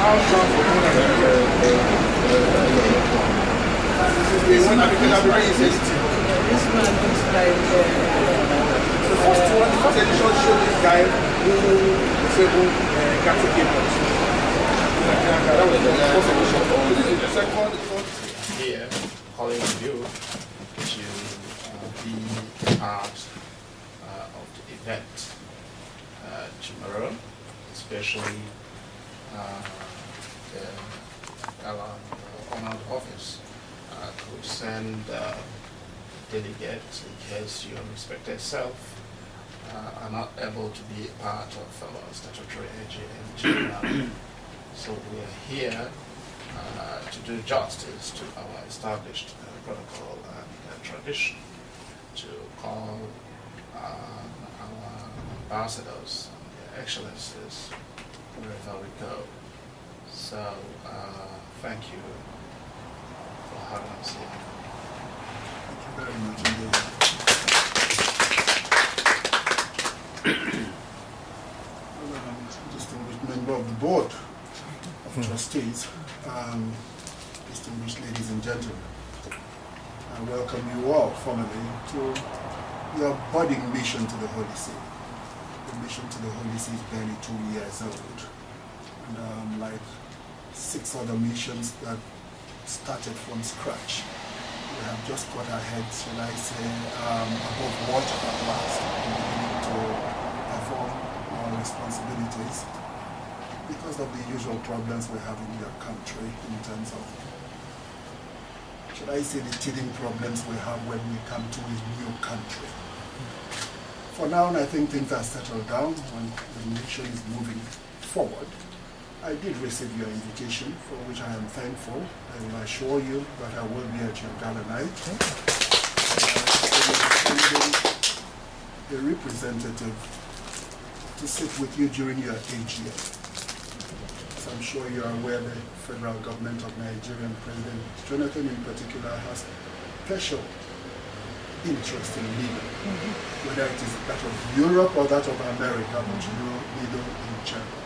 how come for more than this one this man looks like the first edition showed this guy who disabled Catholic gamers. That was the first edition. The second here calling on you to be part of the event tomorrow, especially the gala honored office could send delegates in case your respected self are not able to be a part of our statutory AGM. So we are here to do justice to our established protocol and tradition, to call our ambassadors and their excellencies wherever we go. So thank you for having us here. Thank you very much indeed. Distinguished member of the board of trustees, distinguished ladies and gentlemen, I welcome you all formally to your budding mission to the Holy See. The mission to the Holy See is barely 2 years old, and like 6 other missions that started from scratch, we have just got our heads, shall I say, above water at last, and beginning to perform our responsibilities because of the usual problems we have in your country in terms of, should I say, the teething problems we have when we come to a new country. For now, I think things are settled down and the nation is moving forward. I did receive your invitation, for which I am thankful. I will assure you that I will be at your gala night. A representative to sit with you during your AGM. As I'm sure you are aware, the federal government of Nigeria and President Jonathan in particular has special interest in NIDO, whether it is that of Europe or that of America, but you know NIDO in general.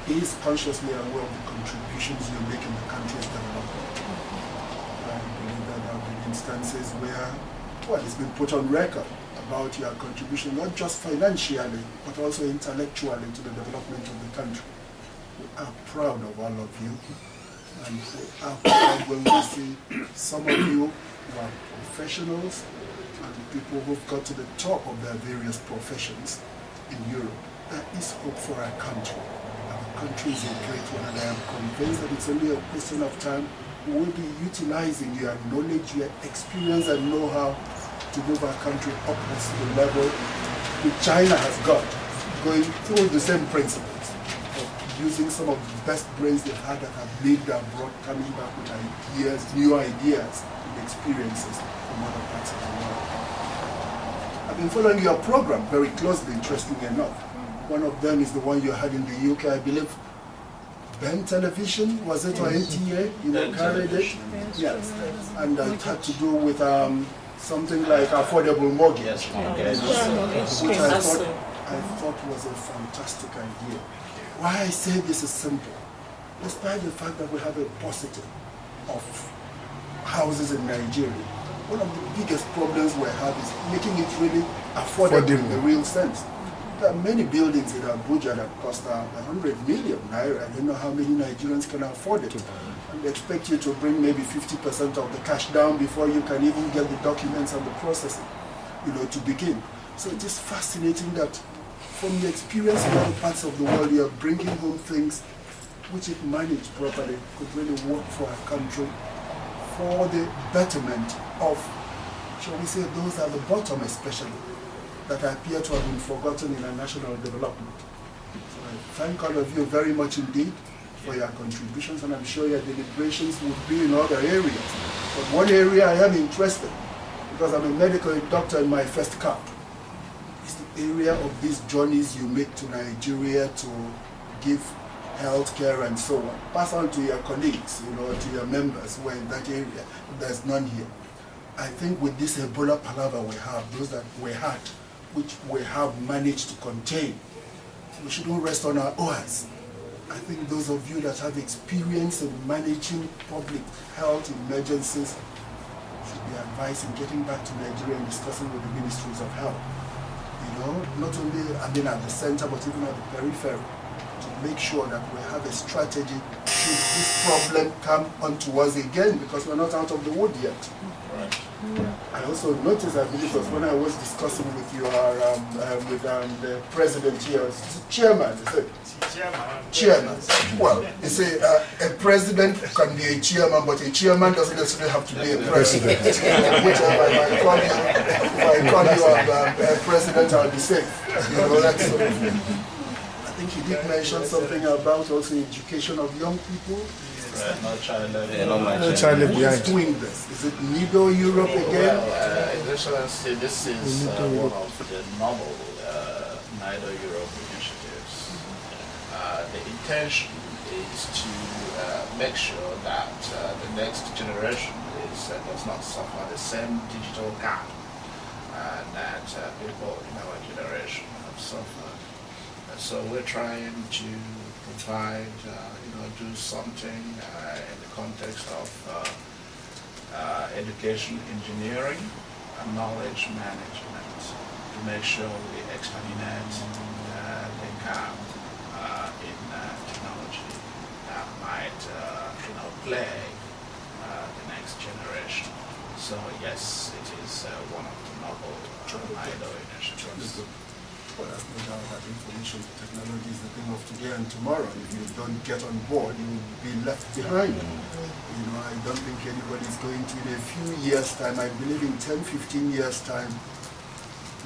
He is consciously aware of the contributions you make in the country's development. I believe that there have been instances where, well, it's been put on record about your contribution, not just financially, but also intellectually to the development of the country. We are proud of all of you, and we are proud when we see some of you who are professionals and people who've got to the top of their various professions in Europe. There is hope for our country. Our country is a great one, and I am convinced that it's only a question of time we will be utilizing your knowledge, your experience and know-how to move our country upwards to the level which China has got, going through the same principles of using some of the best brains they've had that have lived abroad, coming back with ideas, new ideas and experiences from other parts of the world. I've been following your program very closely, interestingly enough. One of them is the one you had in the UK, I believe. Ben Television, was it, or NTA? You carried it? Yes. And it had to do with something like affordable mortgage. Yes. Which I thought was a fantastic idea. Why I say this is simple. Despite the fact that we have a paucity of houses in Nigeria, one of the biggest problems we have is making it really affordable in the real sense. There are many buildings in Abuja that cost 100 million naira. I don't know how many Nigerians can afford it. And they expect you to bring maybe 50% of the cash down before you can even get the documents and the processing, to begin. So it is fascinating that from your experience in other parts of the world, you are bringing home things which, if managed properly, could really work for our country, for the betterment of, shall we say, those at the bottom especially, that appear to have been forgotten in our national development. So I thank all of you very much indeed for your contributions, and I'm sure your deliberations would be in other areas. But one area I am interested, because I'm a medical doctor in my first cap, is the area of these journeys you make to Nigeria to give health care and so on. Pass on to your colleagues, to your members who are in that area. There's none here. I think with this Ebola palaver we have, those that we had, which we have managed to contain, we shouldn't rest on our oars. I think those of you that have experience in managing public health emergencies should be advised in getting back to Nigeria and discussing with the ministries of health. You know, not only at the center, but even at the periphery, to make sure that we have a strategy should this problem come onto us again, because we're not out of the wood yet. Right. I also noticed, I believe it was when I was discussing with your the president here, chairman, is it? Chairman. Well, you say a president can be a chairman, but a chairman doesn't necessarily have to be a president. Whichever, if I call you a president, I'll be safe. You know, that's I think he did mention something about also education of young people. Right, no child left Who is doing this? Is it NIDO Europe again? Well, His Excellency, this is one of the novel NIDO Europe initiatives. The intention is to make sure that the next generation does not suffer the same digital gap that people in our generation have suffered. So we're trying to provide, do something in the context of education engineering and knowledge management to make sure we exterminate the gap in technology that might play the next generation. So yes, it is one of the novel NIDO initiatives. Well, there's no doubt that information technology is the thing of today and tomorrow. If you don't get on board, you will be left behind. You know, I don't think anybody is going to, in a few years' time, I believe in 10, 15 years' time,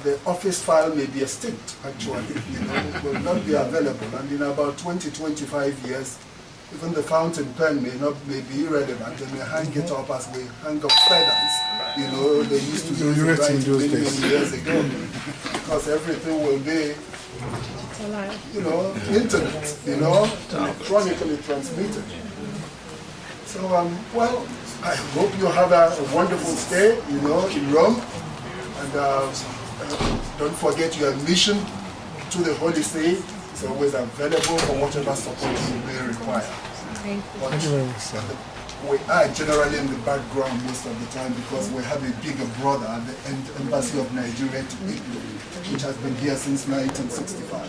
the office file may be extinct, actually. You know, it will not be available. And in about 20, 25 years, even the fountain pen may be irrelevant. They may hang it up as we hang up feathers. You know, they used to do it many years ago. Because everything will be, internet, electronically transmitted. So, well, I hope you have a wonderful stay, in Rome. And don't forget your admission to the Holy See. It's always available for whatever support you may require. Thank you very much, sir. We are generally in the background most of the time because we have a bigger brother at the Embassy of Nigeria to Italy, which has been here since 1965.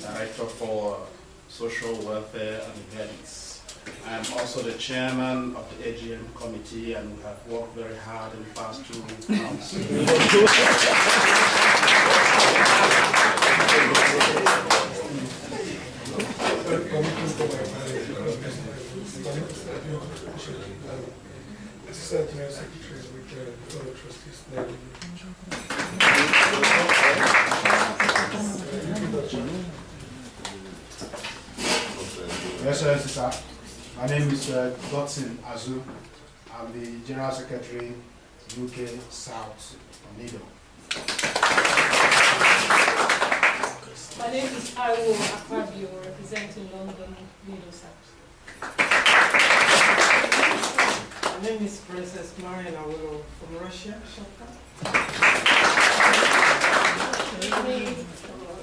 Director for Social Welfare and Events. I'm also the chairman of the AGM committee, and we have worked very hard in the past 2 months. Yes, sir. My name is Dotson Azu. I'm the General Secretary, UK South NIDO. My name is Iwo Akpabio, representing London NIDO South. My name is Princess Marian Awolo from Russia, Shopka.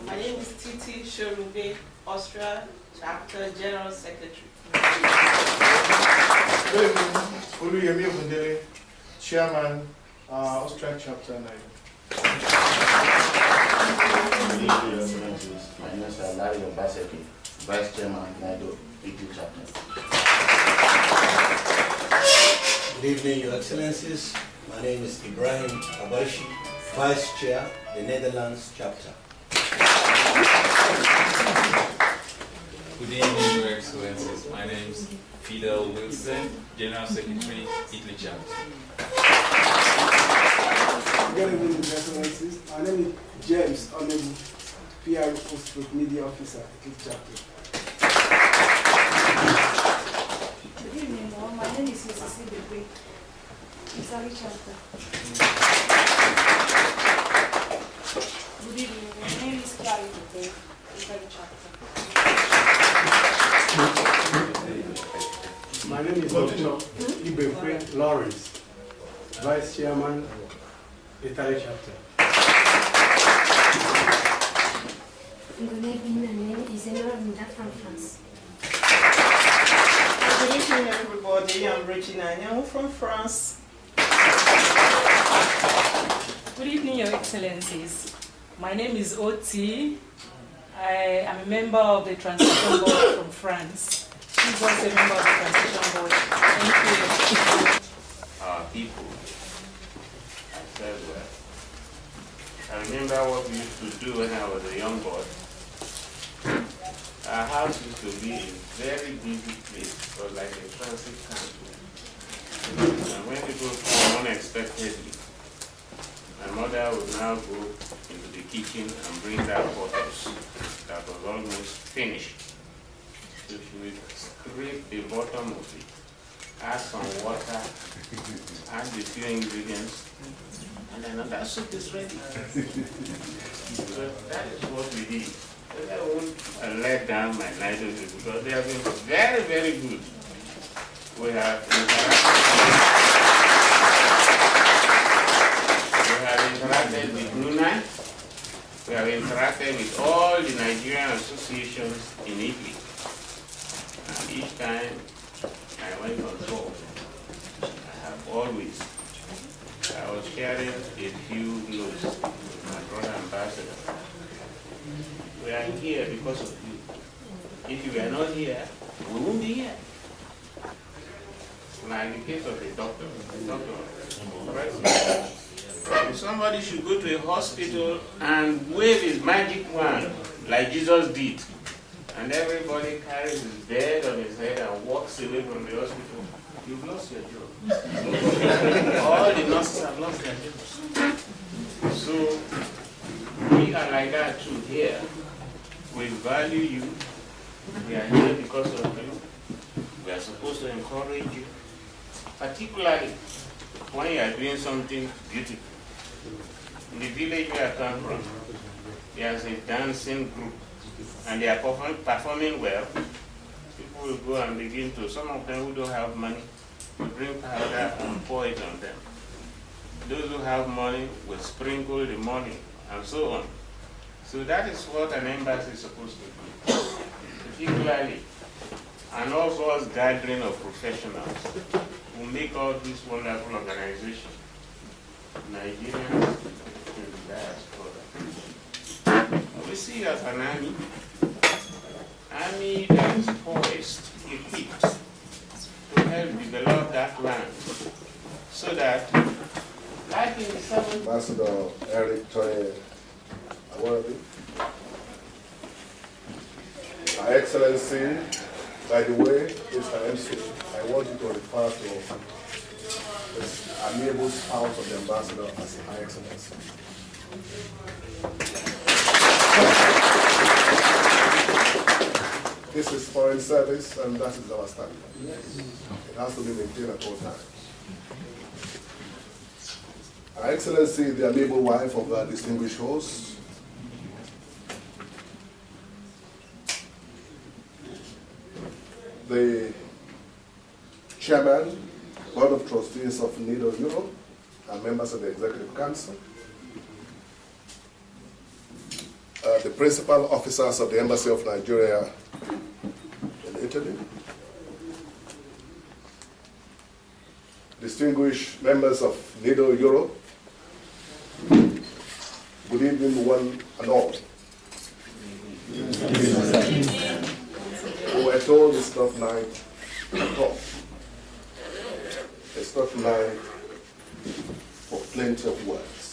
My name is Titi Shorube, Austria, Chapter General Secretary. Oluyemi Ogundele, Chairman, Austrian Chapter NIDO. My name is Larry Obaseki, Vice Chairman, NIDO Italy Chapter. Good evening, Your Excellencies. My name is Ibrahim Abashi, Vice Chair, the Netherlands Chapter. Good evening, Your Excellencies. My name is Fidel Wilson, General Secretary, Italy Chapter. Good evening, Your Excellencies. My name is James Onebu, PR Post Media Officer, Italy Chapter. Good evening, all. My name is Mrs. Ibebe, Italy Chapter. Good evening, my name is Clara Ibebe, Italy Chapter. My name is Dr. Ibekwe Lawrence, Vice Chairman, Italy Chapter. Good evening, my name is Emma from France. Good evening, everybody. I'm Regina Nyang from France. Good evening, Your Excellencies. My name is Oti. I am a member of the Transition Board from France. She's also a member of the Transition Board. Thank you. Our people, I said, well, I remember what we used to do when I was a young boy. Our house used to be a very busy place, it was like a transit camp. And when people come unexpectedly, my mother would now go into the kitchen and bring that bottles that was almost finished. So she would scrape the bottom of it, add some water, add the few ingredients, and then that soup is ready. So that is what we did. I won't let down my NIDO because they have been very, very good. We have interacted with Brunei. We have interacted with all the Nigerian associations in Italy. And each time I went on tour, I was sharing a few notes with my brother ambassador. We are here because of you. If you were not here, we won't be here. Like in the case of the doctor, if somebody should go to a hospital and wave his magic wand like Jesus did, and everybody carries his bed on his head and walks away from the hospital, you've lost your job. All the nurses have lost their jobs. So we are like that too here. We value you. We are here because of you. We are supposed to encourage you, particularly when you are doing something beautiful. In the village where I come from, there's a dancing group, and they are performing well. People will go and begin to, some of them who don't have money, will bring powder and pour it on them. Those who have money will sprinkle the money, and so on. So that is what an embassy is supposed to do. Particularly, an all-girls gathering of professionals who make all this wonderful organization. Nigerians in the diaspora. We see as an army that is poised, equipped to help develop that land so that, like in the 70s, Ambassador Eric Toye Awarabi, Her Excellency, by the way, Mr. MC, I want you to refer to this amiable spouse of the ambassador as Her Excellency. This is foreign service, and that is our standard. It has to be maintained at all times. Her Excellency, the amiable wife of our distinguished host, the Chairman, Board of Trustees of NIDO Europe, and members of the Executive Council, the principal officers of the Embassy of Nigeria in Italy, distinguished members of NIDO Europe, good evening one and all. We were told it's not night at all. It's not night for plenty of words.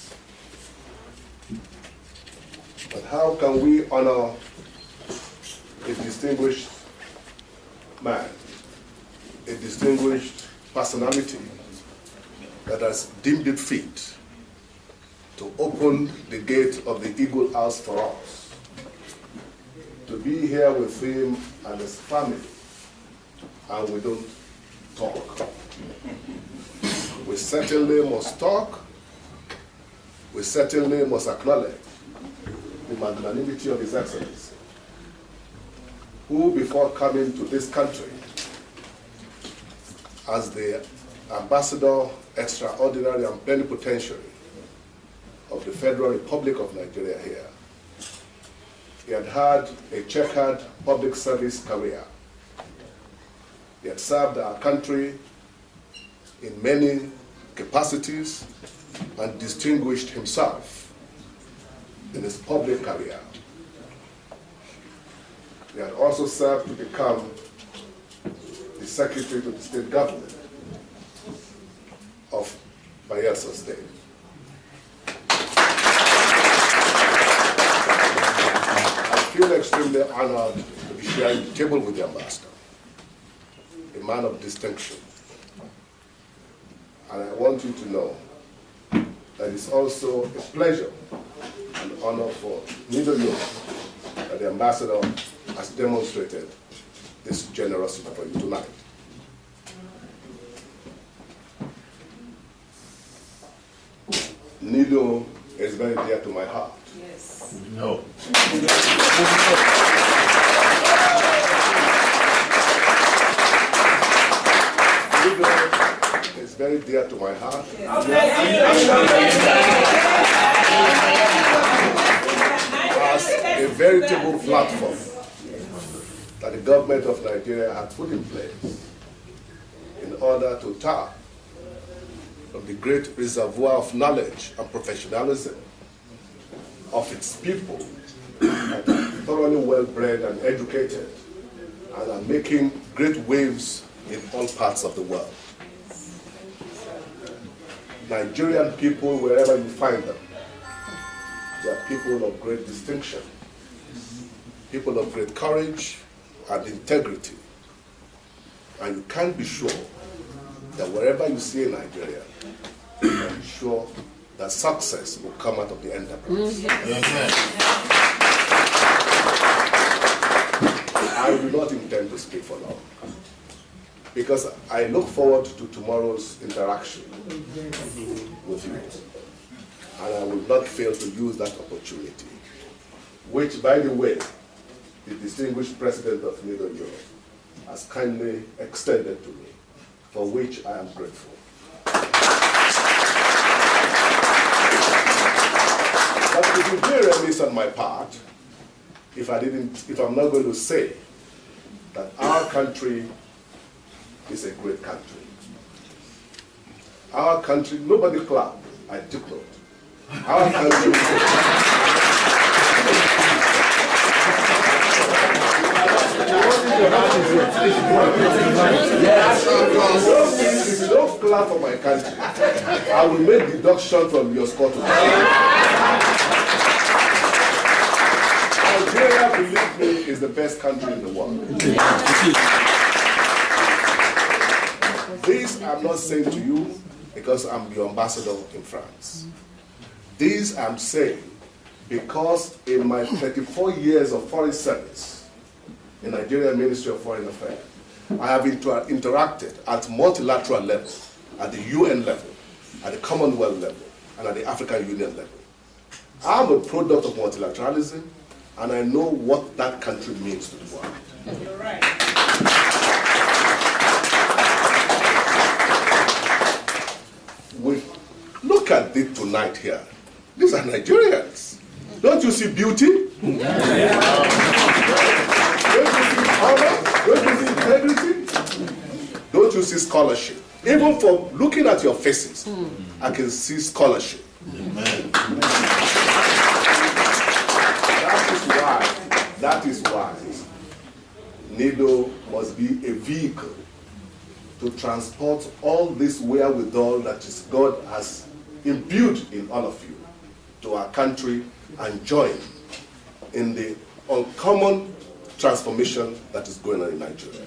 But how can we honor a distinguished man, a distinguished personality that has deemed it fit to open the gate of the Eagle House for us, to be here with him and his family, and we don't talk. We certainly must talk. We certainly must acknowledge the magnanimity of His Excellency, who before coming to this country as the Ambassador Extraordinary and Plenipotentiary of the Federal Republic of Nigeria here. He had had a checkered public service career. He had served our country in many capacities and distinguished himself in his public career. He had also served to become the Secretary to the State Government of Bayelsa State. I feel extremely honored to be sharing the table with the ambassador, a man of distinction. And I want you to know that it's also a pleasure and honor for NIDO Europe that the ambassador has demonstrated this generosity for you tonight. NIDO is very dear to my heart. Yes. No. NIDO is very dear to my heart. As a veritable platform that the government of Nigeria had put in place in order to tap from the great reservoir of knowledge and professionalism of its people that are thoroughly well-bred and educated and are making great waves in all parts of the world. Nigerian people, wherever you find them, they are people of great distinction, people of great courage and integrity. And you can be sure that wherever you see a Nigerian, you can be sure that success will come out of the enterprise. I do not intend to speak for long, because I look forward to tomorrow's interaction with you. And I will not fail to use that opportunity, which, by the way, the distinguished President of NIDO Europe has kindly extended to me, for which I am grateful. But it would be a remiss on my part if I'm not going to say that our country is a great country. Our country, nobody clap, I took note. Our country if you don't clap for my country, I will make deduction from your score today. Nigeria, believe me, is the best country in the world. This I'm not saying to you because I'm your ambassador in France. This I'm saying because in my 34 years of foreign service in Nigerian Ministry of Foreign Affairs, I have interacted at multilateral level, at the UN level, at the Commonwealth level, and at the African Union level. I'm a product of multilateralism, and I know what that country means to the world. You're right. Look at it tonight here. These are Nigerians. Don't you see beauty? Don't you see honor? Don't you see integrity? Don't you see scholarship? Even from looking at your faces, I can see scholarship. That is why NIDO must be a vehicle to transport all this wherewithal that God has imbued in all of you to our country and join in the uncommon transformation that is going on in Nigeria.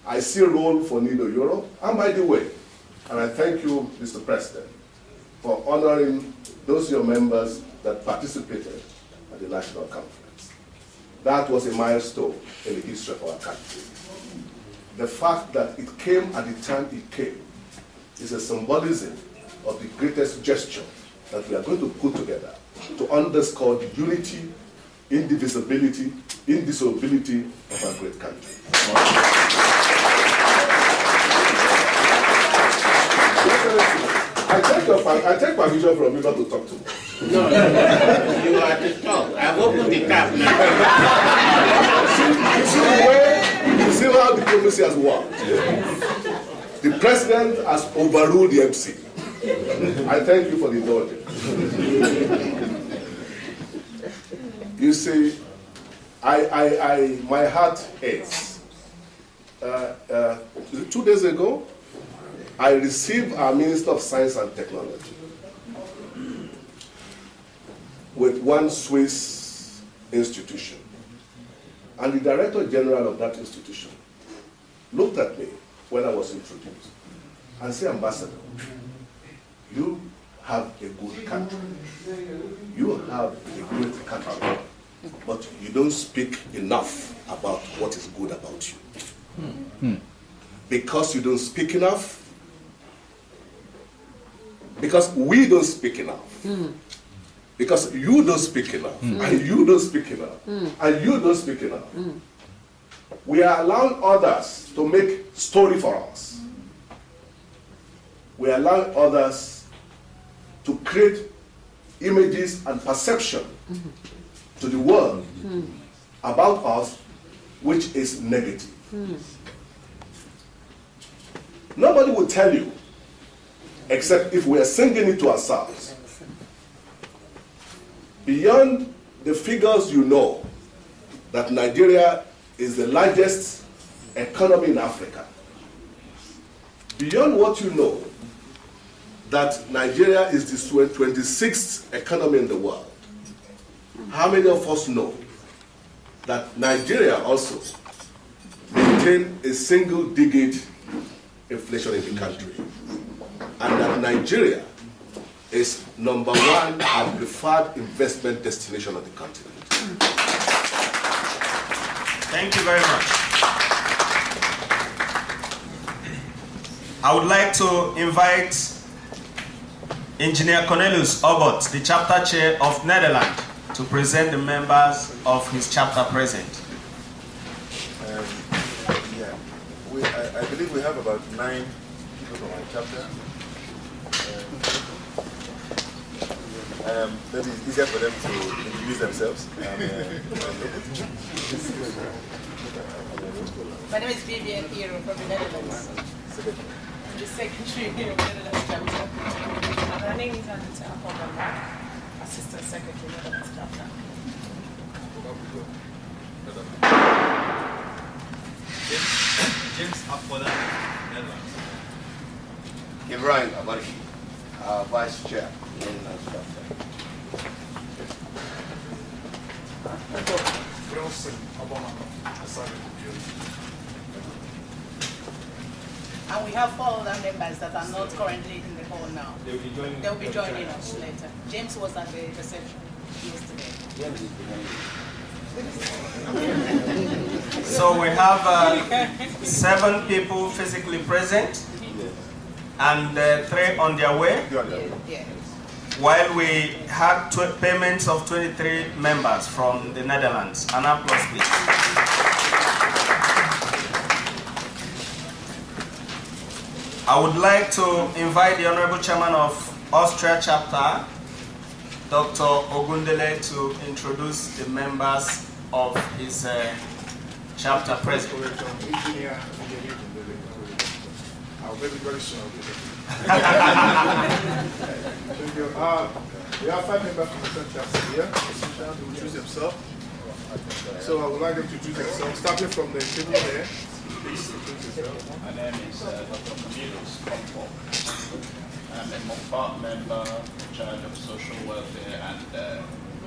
I see a role for NIDO Europe, and by the way, and I thank you, Mr. President, for honoring those your members that participated at the National Conference. That was a milestone in the history of our country. The fact that it came at the time it came is a symbolism of the greatest gesture that we are going to put together to underscore the unity, indivisibility, indissolubility of our great country. I take permission from you not to talk to me. No, you are to talk. I've opened the tap now. You see how diplomacy has worked. The president has overruled the MC. I thank you for the indulgence. You see, my heart aches. 2 days ago, I received our Minister of Science and Technology with one Swiss institution. And the Director General of that institution looked at me when I was introduced and said, Ambassador, you have a good country. You have a great country. But you don't speak enough about what is good about you. Because you don't speak enough, because we don't speak enough, because you don't speak enough, and you don't speak enough, and you don't speak enough, we are allowing others to make story for us. We are allowing others to create images and perception to the world about us, which is negative. Nobody will tell you, except if we are singing it to ourselves. Beyond the figures, you know that Nigeria is the largest economy in Africa. Beyond what you know, that Nigeria is the 26th economy in the world. How many of us know that Nigeria also maintains a single-digit inflation in the country, and that Nigeria is #1 and preferred investment destination of the continent? Thank you very much. I would like to invite Engineer Cornelius Obot, the chapter chair of Netherlands, to present the members of his chapter present. I believe we have about 9 people from our chapter. Maybe it's easier for them to introduce themselves. My name is Vivian Hero from the Netherlands. I'm the secretary of the Netherlands chapter. My name is Anita Obama, assistant secretary of the Netherlands chapter. James Apola, Netherlands. Ibrahim Abarshi, Vice Chair, Netherlands chapter. And we have 4 other members that are not currently in the hall now. They'll be joining us later. James was at the reception yesterday. So we have 7 people physically present and 3 on their way, while we had payments of 23 members from the Netherlands. An applause, please. I would like to invite the Honorable Chairman of Austria Chapter, Dr. Ogundele, to introduce the members of his chapter president. I'll make it very soon. Thank you. We have 5 members from the French chapter here. They will choose themselves. So I would like them to choose themselves, starting from the table there. Please choose yourself. My name is Dr. Camillus Compo. I'm a MOFA member in charge of social welfare and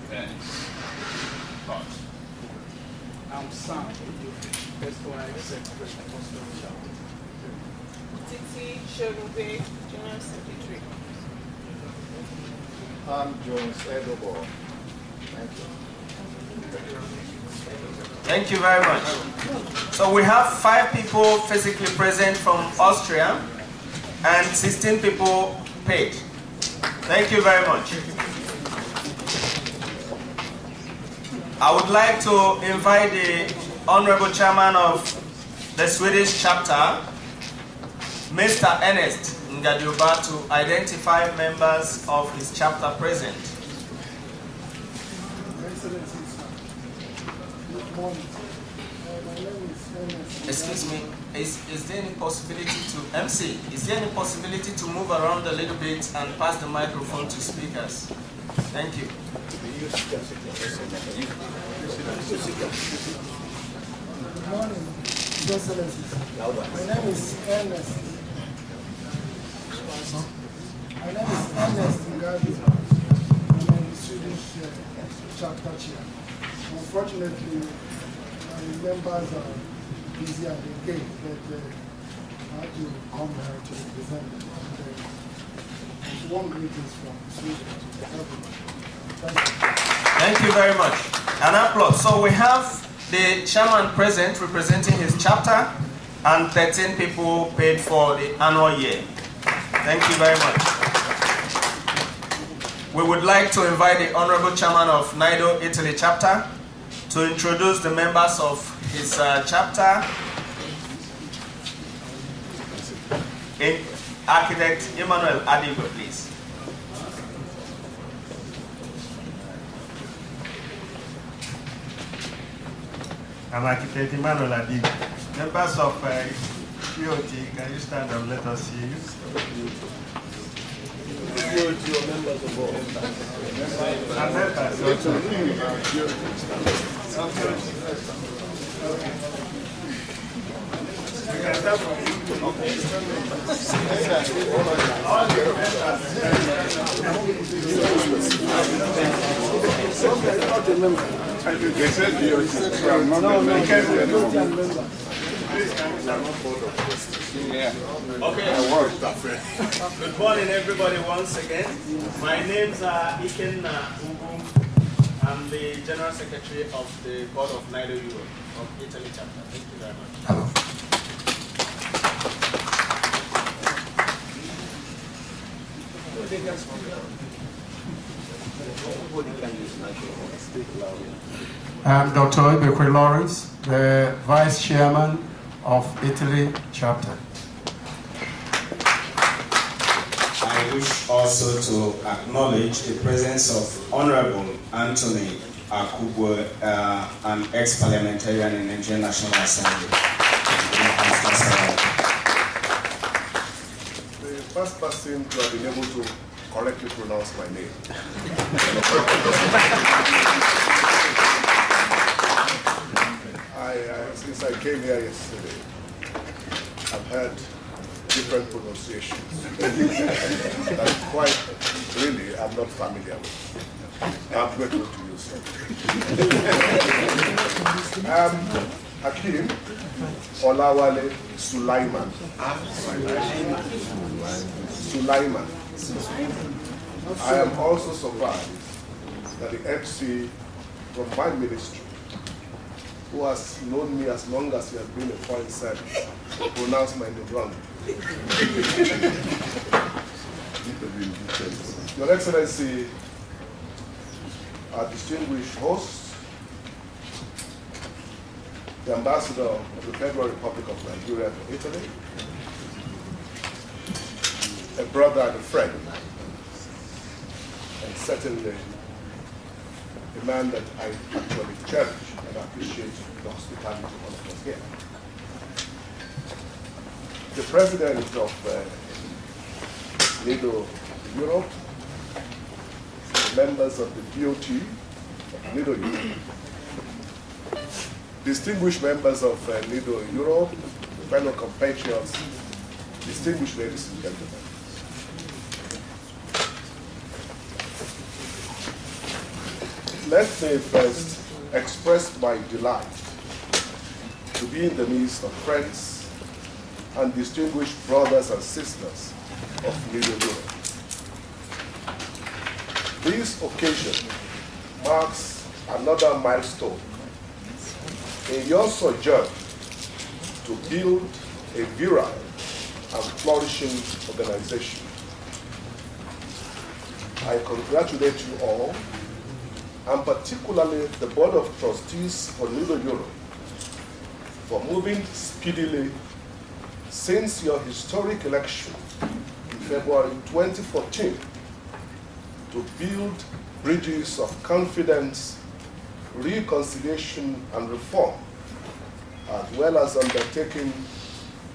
events. I'm Sam, SOI Secretary of Austria Chapter. Titi Sholube, General Secretary. I'm Jones Edobo. Thank you. Thank you very much. So we have 5 people physically present from Austria and 16 people paid. Thank you very much. I would like to invite the Honorable Chairman of the Swedish chapter, Mr. Ernest Ngadioba to identify members of his chapter present. Good morning. My name is Ernest. Excuse me, is there any possibility to, MC, is there any possibility to move around a little bit and pass the microphone to speakers? Thank you. Good morning, Your Excellencies. My name is Ernest. My name is Ernest Ngadi. I'm the Swedish chapter chair. Unfortunately, my members are busy at the gate, but I had to come here to represent them. Warm greetings from Sweden. Thank you very much. An applause. So we have the chairman present representing his chapter and 13 people paid for the annual year. Thank you very much. We would like to invite the Honorable Chairman of NIDO Italy chapter to introduce the members of his chapter. Architect Emmanuel Adigo, please. I'm Architect Emmanuel Adigo. Members of QOT, can you stand and let us see you? QOT or members of all? And members also. You can start from you. They said QOT. Okay. Good morning, everybody, once again. My name's Iken Ugu. I'm the General Secretary of the Board of NIDO Europe of Italy chapter. Thank you very much. Hello. I'm Dr. Ibekwe Lawrence, the Vice Chairman of Italy chapter. I wish also to acknowledge the presence of Honorable Anthony Akubwe, an ex-parliamentarian in the Nigerian National Assembly. The first person to have been able to correctly pronounce my name. Since I came here yesterday, I've heard different pronunciations that quite really I'm not familiar with. I'm grateful to you, sir. Hakim Olawale Sulaiman. Sulaiman. I am also surprised that the MC from my ministry, who has known me as long as he has been in foreign service, pronounced my name wrong. Your Excellency, our distinguished host, the Ambassador of the Federal Republic of Nigeria to Italy, a brother and a friend, and certainly a man that I actually cherish and appreciate the hospitality of all of us here. The President of NIDO Europe, the members of the DOT, NIDO Europe, distinguished members of NIDO Europe, fellow compatriots, distinguished ladies and gentlemen. Let me first express my delight to be in the midst of friends and distinguished brothers and sisters of NIDO Europe. This occasion marks another milestone in your sojourn to build a virile and flourishing organization. I congratulate you all, and particularly the Board of Trustees for NIDO Europe, for moving speedily since your historic election February 2014 to build bridges of confidence, reconciliation, and reform, as well as undertaking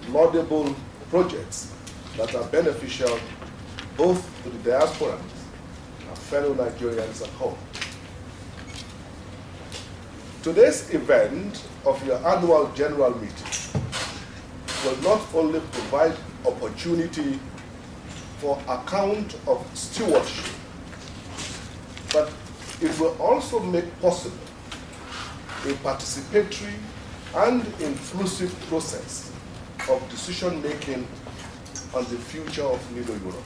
laudable projects that are beneficial both to the diasporans and fellow Nigerians at home. Today's event of your annual general meeting will not only provide opportunity for account of stewardship, but it will also make possible a participatory and inclusive process of decision-making on the future of NIDO Europe.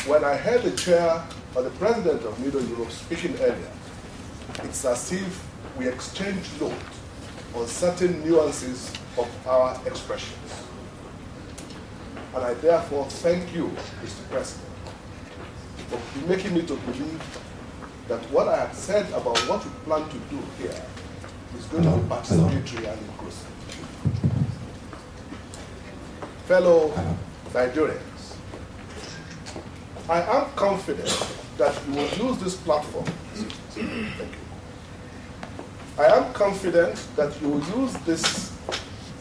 When I heard the chair or the president of NIDO Europe speaking earlier, it's as if we exchange notes on certain nuances of our expressions. And I therefore thank you, Mr. President, for making me to believe that what I had said about what we plan to do here is going to be participatory and inclusive. Fellow Nigerians, I am confident that you will use this platform. Thank you. I am confident that you will use this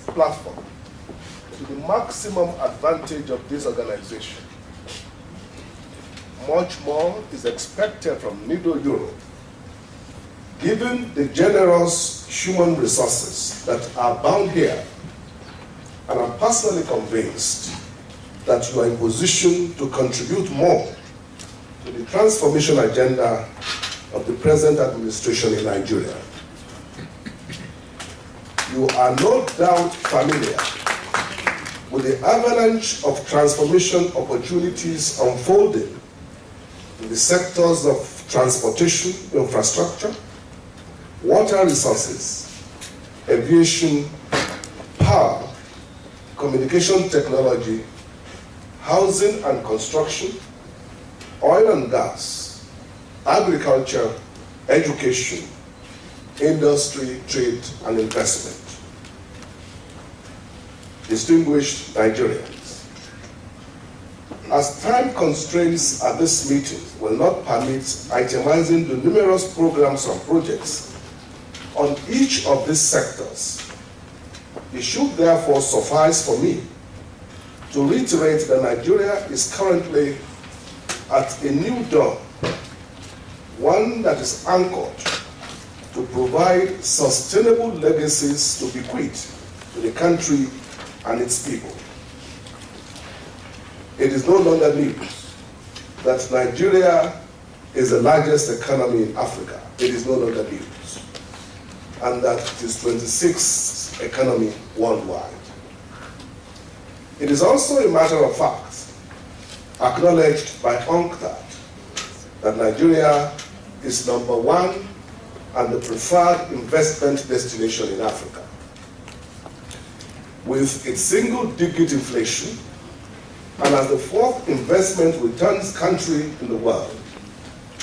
platform to the maximum advantage of this organization. Much more is expected from NIDO Europe, given the generous human resources that are bound here, and I'm personally convinced that you are in position to contribute more to the transformation agenda of the present administration in Nigeria. You are no doubt familiar with the avalanche of transformation opportunities unfolding in the sectors of transportation, infrastructure, water resources, aviation, power, communication technology, housing and construction, oil and gas, agriculture, education, industry, trade, and investment. Distinguished Nigerians, as time constraints at this meeting will not permit itemizing the numerous programs and projects on each of these sectors, it should therefore suffice for me to reiterate that Nigeria is currently at a new dawn, one that is anchored to provide sustainable legacies to bequeath to the country and its people. It is no longer news that Nigeria is the largest economy in Africa. It is no longer news. And that it is 26th economy worldwide. It is also a matter of fact, acknowledged by UNCTAD, that Nigeria is #1 and the preferred investment destination in Africa. With its single-digit inflation, and as the 4th investment returns country in the world,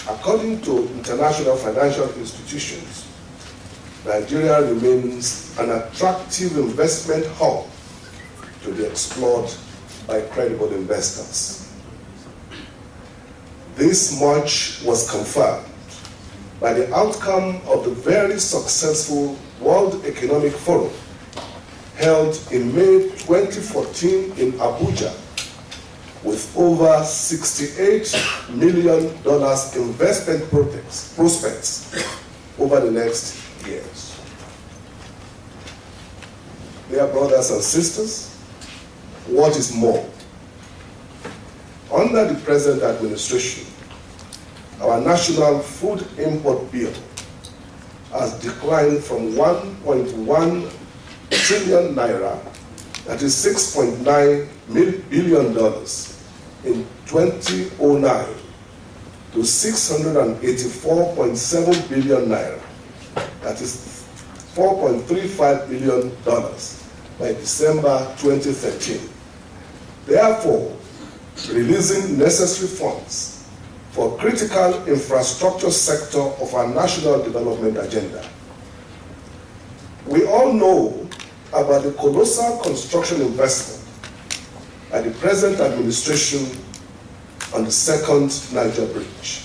according to international financial institutions, Nigeria remains an attractive investment hub to be explored by credible investors. This much was confirmed by the outcome of the very successful World Economic Forum held in May 2014 in Abuja, with over $68 million investment prospects over the next years. Dear brothers and sisters, what is more, under the present administration, our national food import bill has declined from 1.1 trillion naira, that is $6.9 billion in 2009, to 684.7 billion naira, that is $4.35 billion by December 2013. Therefore, releasing necessary funds for critical infrastructure sector of our national development agenda. We all know about the colossal construction investment by the present administration on the second Niger Bridge.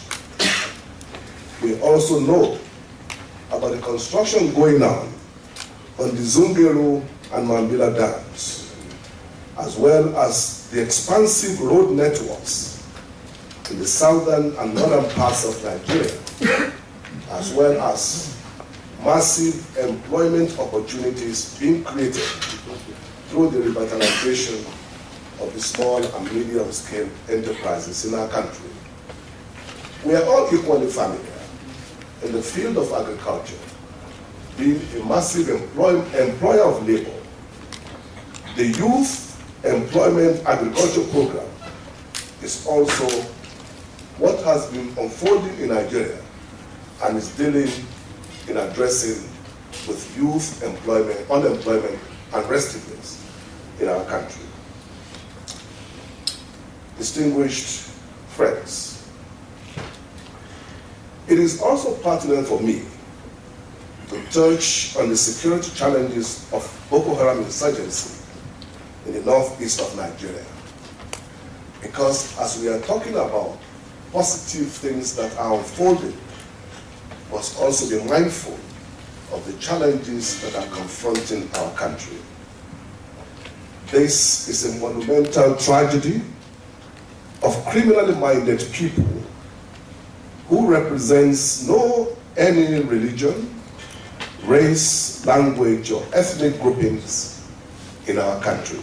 We also know about the construction going on the Zungeru and Mambila dams, as well as the expansive road networks in the southern and northern parts of Nigeria, as well as massive employment opportunities being created through the revitalization of the small and medium-scale enterprises in our country. We are all equally familiar in the field of agriculture, being a massive employer of labor. The Youth Employment Agriculture Program is also what has been unfolding in Nigeria and is dealing in addressing with youth unemployment and restiveness in our country. Distinguished friends, it is also pertinent for me to touch on the security challenges of Boko Haram insurgency in the northeast of Nigeria. Because as we are talking about positive things that are unfolding, we must also be mindful of the challenges that are confronting our country. This is a monumental tragedy of criminally minded people who represents no any religion, race, language, or ethnic groupings in our country.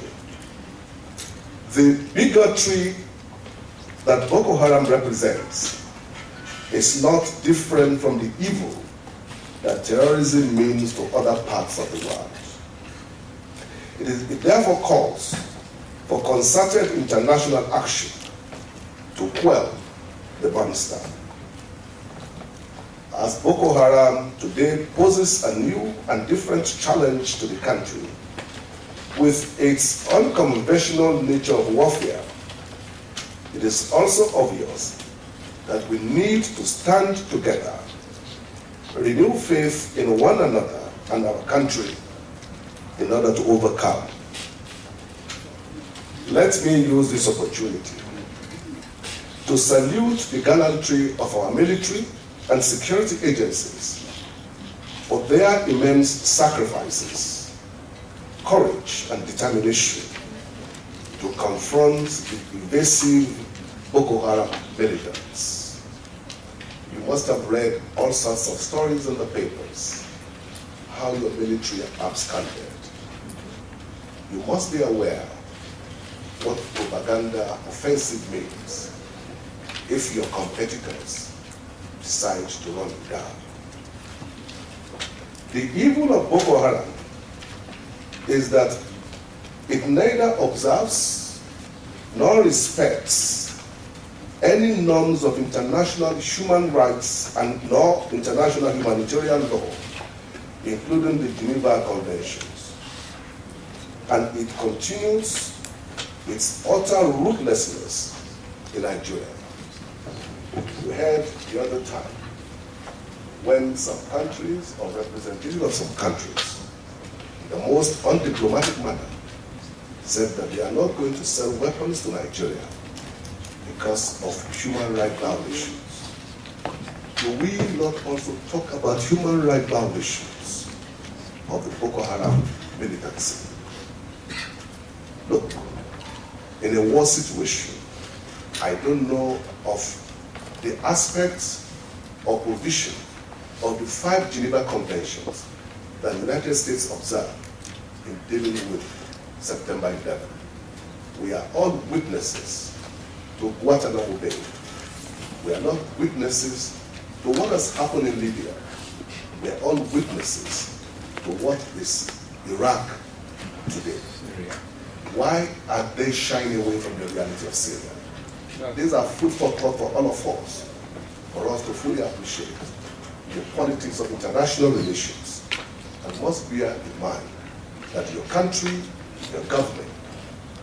The bigotry that Boko Haram represents is not different from the evil that terrorism means to other parts of the world. It therefore calls for concerted international action to quell the monster. As Boko Haram today poses a new and different challenge to the country with its unconventional nature of warfare, it is also obvious that we need to stand together, renew faith in one another and our country in order to overcome. Let me use this opportunity to salute the gallantry of our military and security agencies for their immense sacrifices, courage, and determination to confront the evasive Boko Haram militants. You must have read all sorts of stories in the papers, how your military absconded. You must be aware what propaganda offensive means if your competitors decide to run you down. The evil of Boko Haram is that it neither observes nor respects any norms of international human rights and nor international humanitarian law, including the Geneva Conventions. And it continues its utter ruthlessness in Nigeria. We heard the other time when some countries or representatives of some countries, in the most undiplomatic manner, said that they are not going to sell weapons to Nigeria because of human rights violations. Do we not also talk about human rights violations of the Boko Haram militancy? Look, in a war situation, I don't know of the aspects or provision of the 5 Geneva Conventions that the United States observed in dealing with September 11. We are all witnesses to Guantanamo Bay. We are not witnesses to what has happened in Libya. We are all witnesses to what is Iraq today. Why are they shying away from the reality of Syria? These are food for thought for all of us, for us to fully appreciate the politics of international relations, and must bear in mind that your country, your government,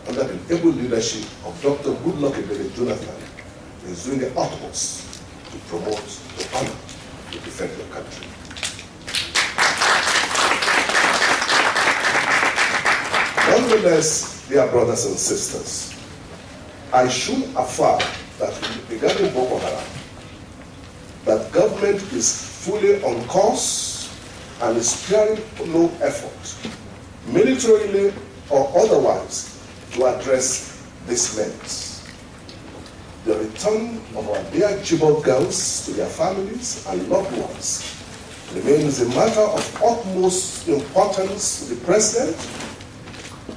under the able leadership of Dr. Goodluck Ebele Jonathan, is doing the utmost to promote the honor to defend your country. Nonetheless, dear brothers and sisters, I should affirm that regarding Boko Haram, that government is fully on course and is sparing no effort, militarily or otherwise, to address this menace. The return of our dear Chibok girls to their families and loved ones remains a matter of utmost importance to the President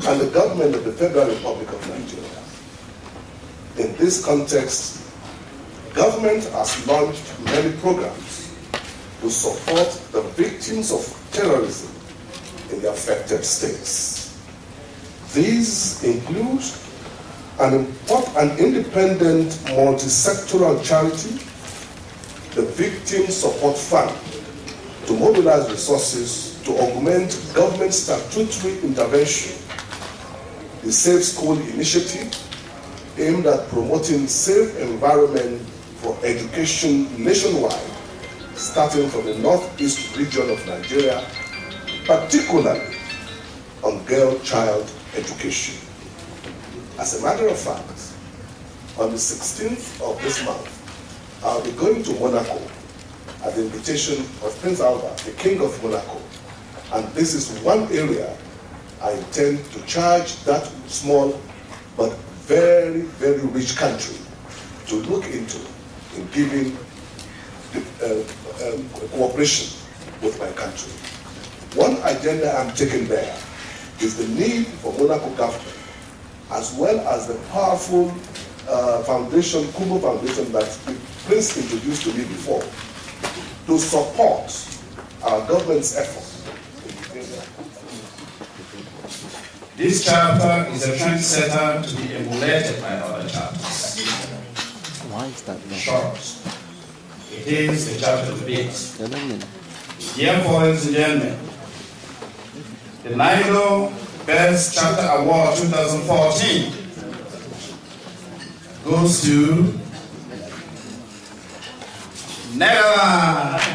and the government of the Federal Republic of Nigeria. In this context, government has launched many programs to support the victims of terrorism in the affected states. These include an independent multi-sectoral charity, the Victim Support Fund, to mobilize resources to augment government statutory intervention, the Safe School Initiative, aimed at promoting safe environment for education nationwide, starting from the northeast region of Nigeria, particularly on girl-child education. As a matter of fact, on the 16th of this month, I'll be going to Monaco at the invitation of Prince Albert, the King of Monaco. And this is one area I intend to charge that small but very, very rich country to look into in giving cooperation with my country. One agenda I'm taking there is the need for Monaco government, as well as the powerful foundation, Kumo Foundation, that the Prince introduced to me before, to support our government's efforts. This chapter is a trendsetter to be emulated by other chapters. Why is that? In short, it is the chapter to beat. Dear ladies and gentlemen, the NIDO Best Chapter Award 2014 goes to Netherlands.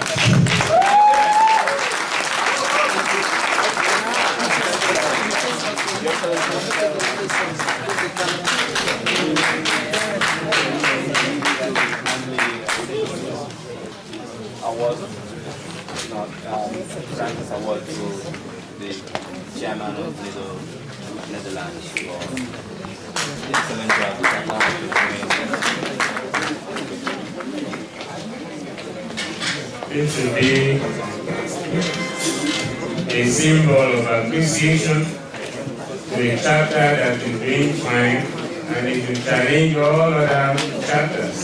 Award, Francis Award to the chairman of NIDO Netherlands for the excellent job It should be a symbol of appreciation to a chapter that is doing fine, and it will challenge all other chapters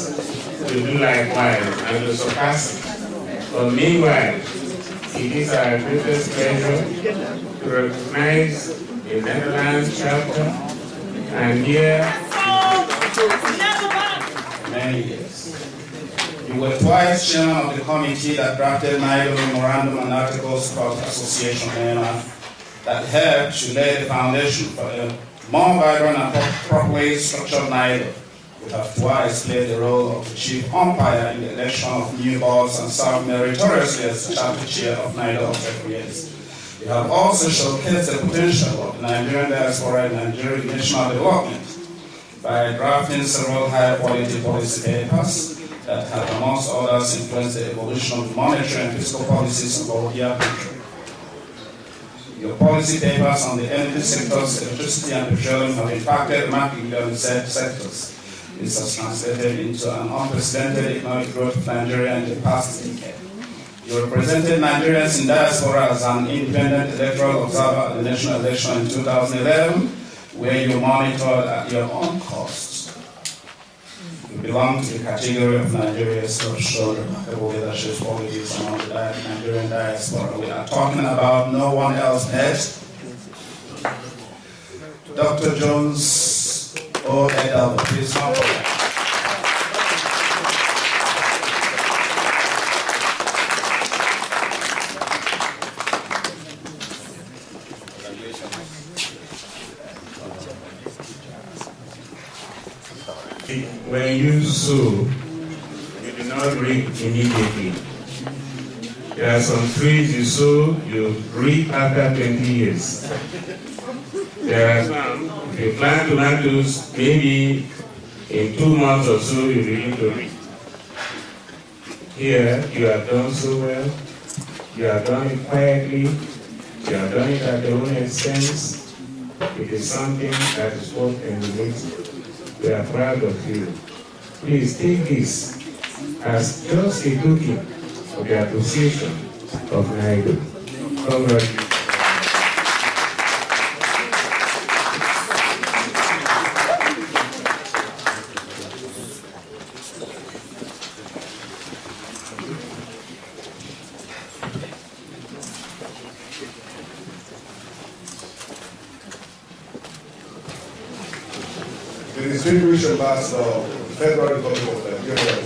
to do likewise and to surpass it. But meanwhile, it is our greatest pleasure to recognize the Netherlands chapter and here Many years. You were twice chairman of the committee that drafted NIDO memorandum and articles about association that helped to lay the foundation for a more vibrant and properly structured NIDO. You have twice played the role of the chief umpire in the election of new boards and served meritoriously as the chapter chair of NIDO for 7 years. You have also showcased the potential of the Nigerian diaspora in Nigerian national development by drafting several high-quality policy papers that have, amongst others, influenced the evolution of monetary and fiscal policies of our dear country. Your policy papers on the energy sectors, electricity and petroleum have impacted remarkably on said sectors. This has translated into an unprecedented economic growth of Nigeria in the past decade. You represented Nigerians in diaspora as an independent electoral observer at the national election in 2011, where you monitored at your own cost. You belong to the category of Nigerians who showed remarkable leadership qualities among the Nigerian diaspora. We are talking about no one else but Dr. Jones O. Edel. Please come forward. When you sow, you do not reap immediately. There are some trees you sow, you reap after 20 years. There are some, if you plant tomatoes, maybe in 2 months or so you begin to reap. Here, you have done so well. You have done it quietly. You have done it at your own expense. It is something that is worth emulating. We are proud of you. Please take this as just a token of the appreciation of NIDO. Congratulations. The distinguished ambassador of the Federal Republic of Nigeria,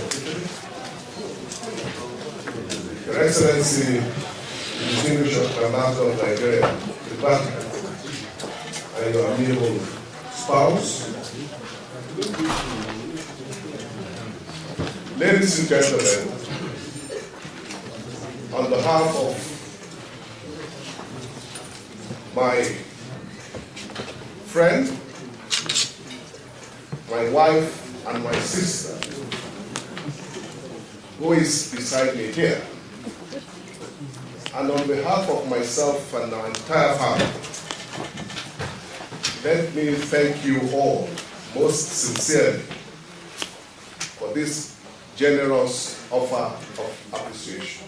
Your Excellency, the distinguished ambassador of Nigeria, the Vatican, and your amiable spouse, ladies and gentlemen, on behalf of my friend, my wife, and my sister, who is beside me here, and on behalf of myself and our entire family, let me thank you all most sincerely for this generous offer of appreciation.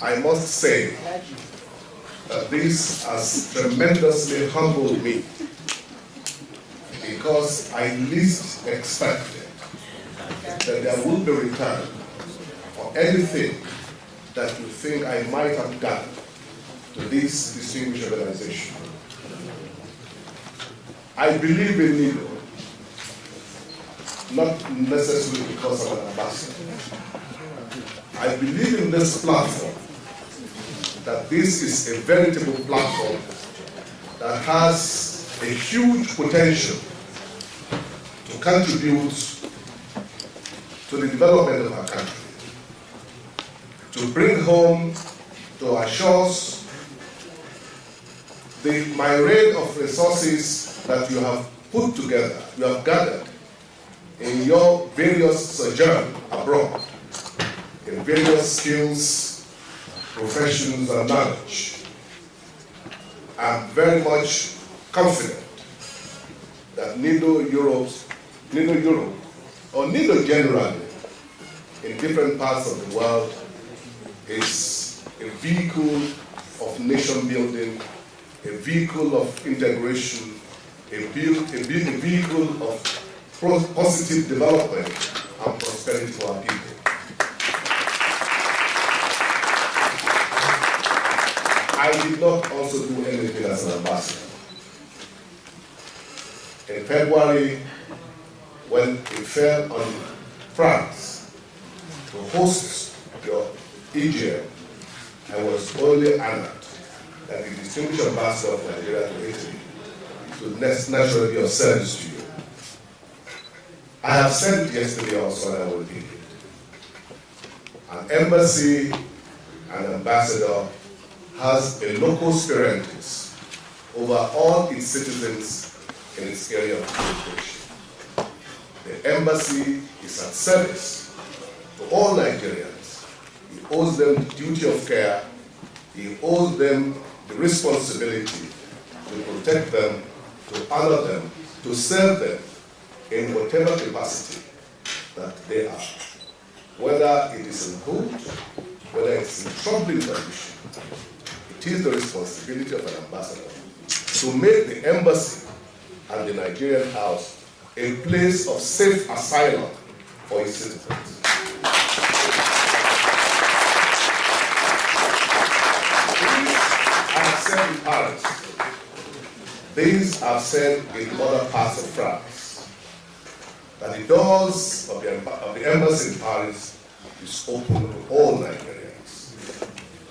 I must say that this has tremendously humbled me, because I least expected that there would be return for anything that you think I might have done to this distinguished organization. I believe in NIDO, not necessarily because I'm an ambassador. I believe in this platform, that this is a veritable platform that has a huge potential to contribute to the development of our country, to bring home to our shores the myriad of resources that you have put together, you have gathered in your various sojourn abroad, in various skills, professions, and knowledge. I'm very much confident that NIDO Europe, or NIDO generally, in different parts of the world, is a vehicle of nation building, a vehicle of integration, a vehicle of positive development and prosperity for our people. I did not also do anything as an ambassador. In February, when it fell on France to host your AGM, I was only honored that the distinguished ambassador of Nigeria to Italy should naturally be of service to you. I have said it yesterday also, and I will repeat it. An embassy, an ambassador, has a locus parentis over all its citizens in its area of jurisdiction. The embassy is at service to all Nigerians. He owes them the duty of care. He owes them the responsibility to protect them, to honor them, to serve them in whatever capacity that they are. Whether it is in good, whether it's in troubling condition, it is the responsibility of an ambassador to make the embassy and the Nigerian house a place of safe asylum for its citizens. I have said in Paris, these are said in other parts of France, that the doors of the embassy in Paris is open to all Nigerians,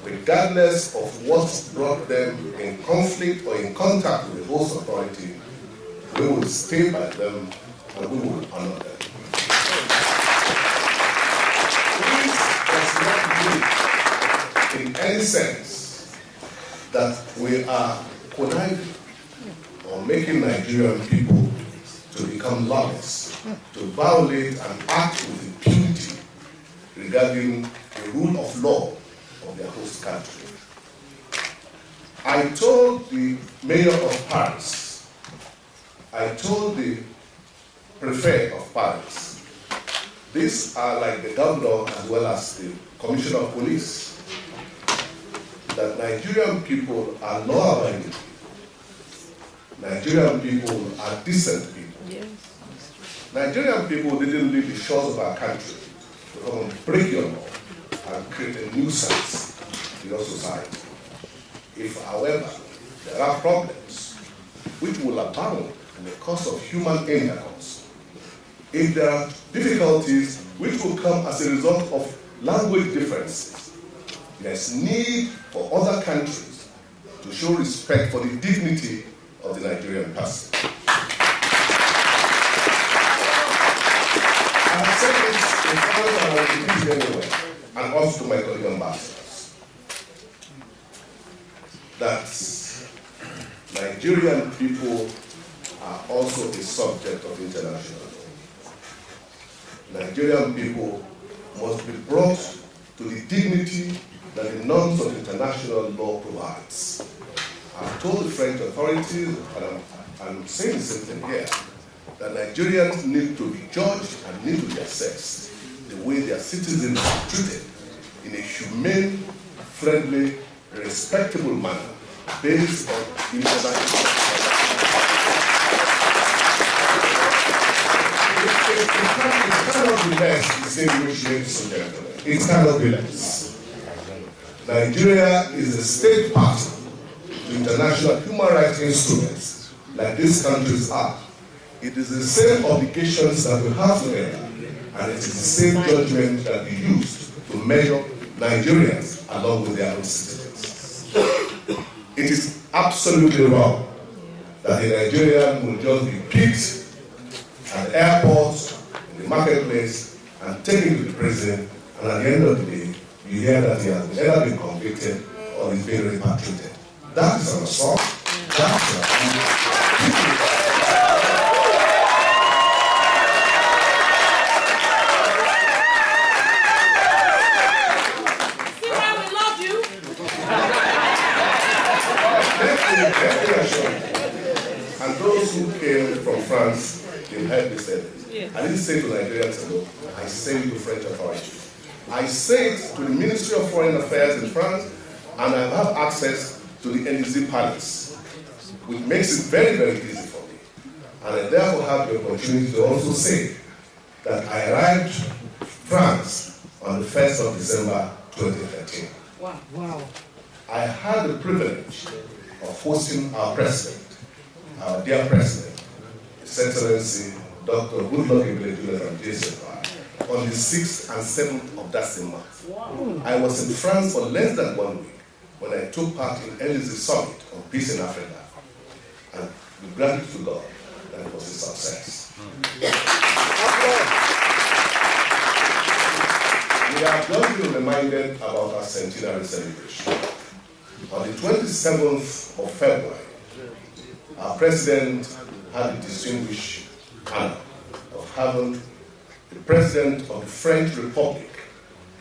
regardless of what brought them in conflict or in contact with the host authority. We will stay by them and we will honor them. This does not mean in any sense that we are conniving or making Nigerian people to become lawless, to violate and act with impunity regarding the rule of law of their host country. I told the mayor of Paris, I told the prefect of Paris, these are like the governor as well as the commissioner of police, that Nigerian people are law-abiding. Nigerian people are decent people. Yes. Nigerian people didn't leave the shores of our country to come and break your law and create a nuisance in your society. If, however, there are problems which will abound in the course of human intercourse, if there are difficulties which will come as a result of language differences, there's need for other countries to show respect for the dignity of the Nigerian person. I have said this in France and I will repeat it anywhere, and also to my colleague ambassadors, that Nigerian people are also a subject of international law. Nigerian people must be brought to the dignity that the norms of international law provides. I've told the French authorities, and I'm saying the same thing here, that Nigerians need to be judged and need to be assessed the way their citizens are treated in a humane, friendly, respectable manner based on international law. It cannot be less, distinguished ladies and gentlemen. It cannot be less. Nigeria is a state party to international human rights instruments like these countries are. It is the same obligations that we have together, and it is the same judgment that we use to measure Nigerians along with their own citizens. It is absolutely wrong that a Nigerian will just be picked at the airport, in the marketplace, and taken to the prison, and at the end of the day, you hear that he has either been convicted or is being repatriated. That is an assault. That's and those who came from France, they heard me say this. Yes. I didn't say to Nigerians alone, I say it to French authorities. I say it to the Ministry of Foreign Affairs in France, and I have access to the Élysée Palace, which makes it very, very easy for me. And I therefore have the opportunity to also say that I arrived in France on the 1st of December 2013. Wow. Wow. I had the privilege of hosting our president, our dear president, His Excellency Dr. Goodluck Ebele from JCFI, on the 6th and 7th of that same month. Wow. I was in France for less than 1 week when I took part in Élysée Summit on Peace in Africa, and we gratitude to God that it was a success. We have just been reminded about our centenary celebration. On the 27th of February, our president had the distinguished honor of having the president of the French Republic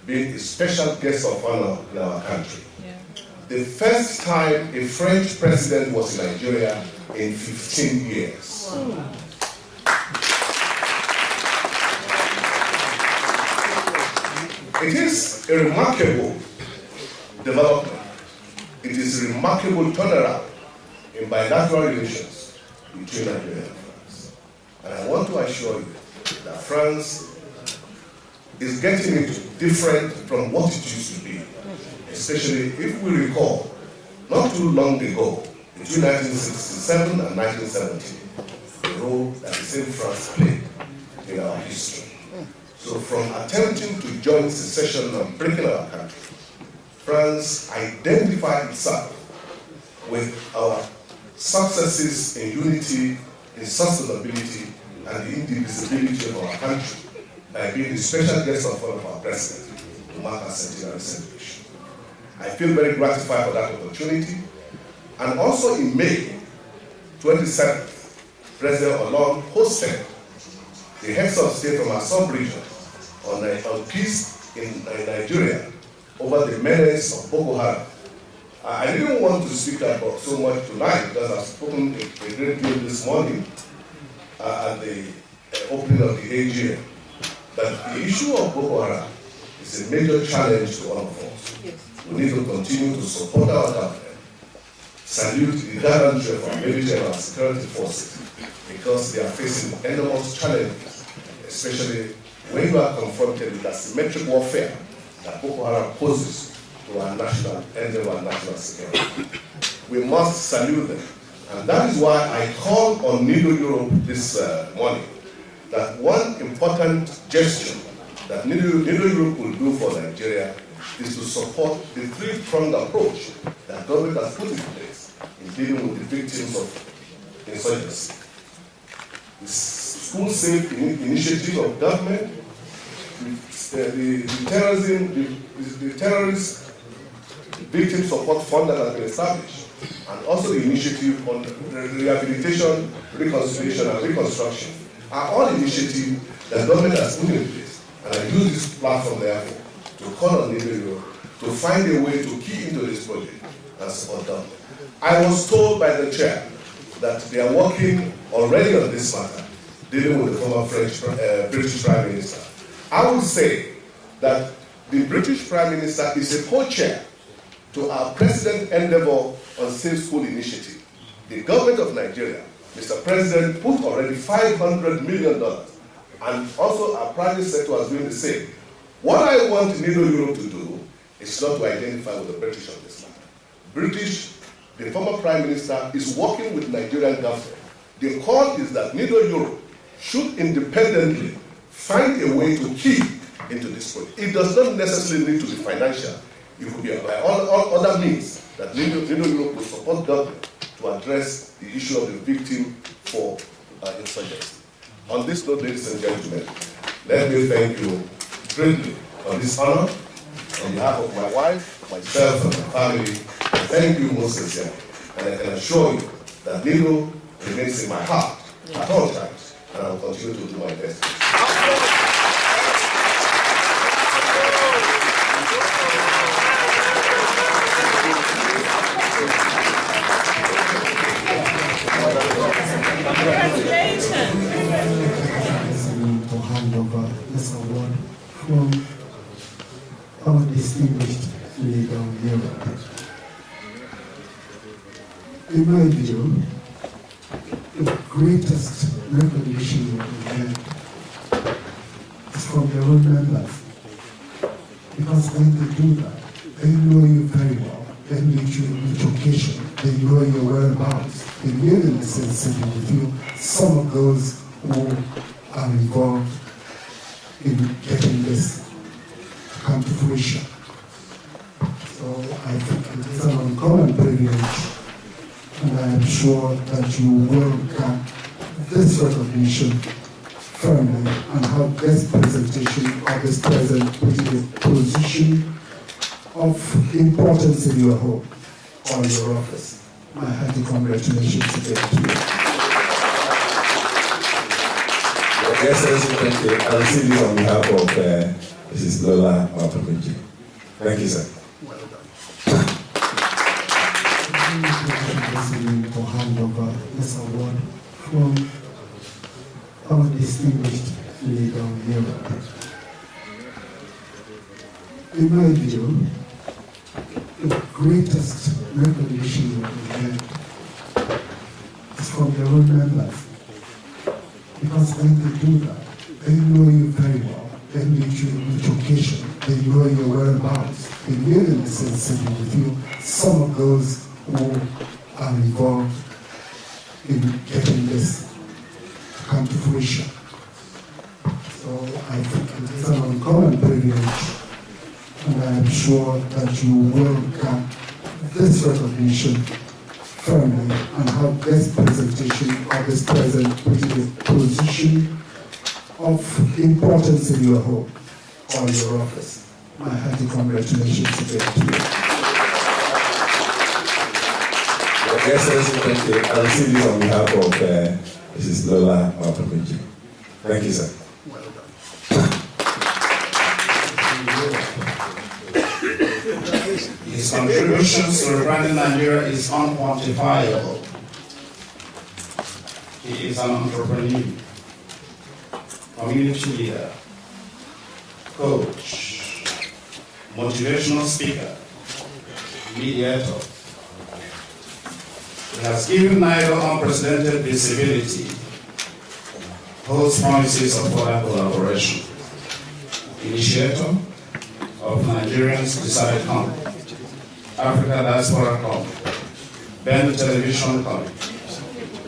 being a special guest of honor in our country. Yeah. The first time a French president was in Nigeria in 15 years. Wow. It is a remarkable development. It is a remarkable turnaround in bilateral relations between Nigeria and France. And I want to assure you that France is getting it different from what it used to be, especially if we recall, not too long ago, between 1967 and 1970, the role that the same France played in our history. So from attempting to join secession and breaking our country, France identified itself with our successes in unity, in sustainability, and the indivisibility of our country by being the special guest of honor of our president to mark our centenary celebration. I feel very gratified for that opportunity, And also in May 27th, President Hollande hosted the heads of state from our sub-region on peace in Nigeria over the menace of Boko Haram. I didn't want to speak about so much tonight because I've spoken a great deal this morning at the opening of the AGM. But the issue of Boko Haram is a major challenge to all of us. We need to continue to support our government, salute the gallantry of our military and our security forces because they are facing enormous challenges, especially when you are confronted with asymmetric warfare that Boko Haram poses to our national security. We must salute them. And that is why I called on NIDO Europe this morning that one important gesture that NIDO Europe will do for Nigeria is to support the three-pronged approach that government has put in place in dealing with the victims of insurgency. The school safe initiative of government, the terrorist victim support fund that has been established, and also the initiative on rehabilitation, reconciliation, and reconstruction are all initiatives that government has put in place. And I use this platform, therefore, to call on NIDO Europe to find a way to key into this project and support government. I was told by the chair that they are working already on this matter, dealing with the former British Prime Minister. I would say that the British Prime Minister is a co-chair to our President endeavor on Safe School Initiative. The government of Nigeria, Mr. President, put already $500 million, and also our private sector is doing the same. What I want NIDO Europe to do is not to identify with the British on this matter. The former Prime Minister, is working with Nigerian government. The call is that NIDO Europe should independently find a way to key into this project. It does not necessarily need to be financial. It could be by all other means that NIDO Europe will support government to address the issue of the victim for insurgency. On this note, ladies and gentlemen, let me thank you greatly for this honor. On behalf of my wife, myself, and my family, thank you most sincerely. And I can assure you that NIDO remains in my heart at all times, and I will continue to do my best. To hand over this award from our distinguished NIDO Europe. In my view, the greatest recognition you can get is from their own members. Because when they do that, they know you very well. They meet you in each occasion. They know your whereabouts. They really listen sitting with you. Some of those who are involved in getting this to come to fruition. So I think it is an uncommon privilege, and I am sure that you will come this recognition firmly and have this presentation of this present position of importance in your home or your office. My hearty congratulations again to you. Your Excellency, thank you. I receive this on behalf of Mrs. Lola Mapakunji. Thank you, sir. To hand over this award from our distinguished NIDO Europe. In my view, the greatest recognition you can get is from their own members. Because when they do that, they know you very well. They meet you in each occasion. They know your whereabouts. They really listen sitting with you. Some of those who are involved in getting this to come to fruition. So I think it is an uncommon privilege, and I am sure that you will come this recognition firmly and have this presentation of this present position of importance in your home or your office. My hearty congratulations again to you. Excellency, thank you. I receive this on behalf of Mrs. Lola Mapakunji. Thank you, sir. His contributions to rebranding Nigeria is unquantifiable. He is an entrepreneur, community leader, coach, motivational speaker, mediator. He has given NIDO unprecedented visibility, holds promises of further collaboration, initiator of Nigerians Decide Come, Africa Diaspora Come, Ben Television Come,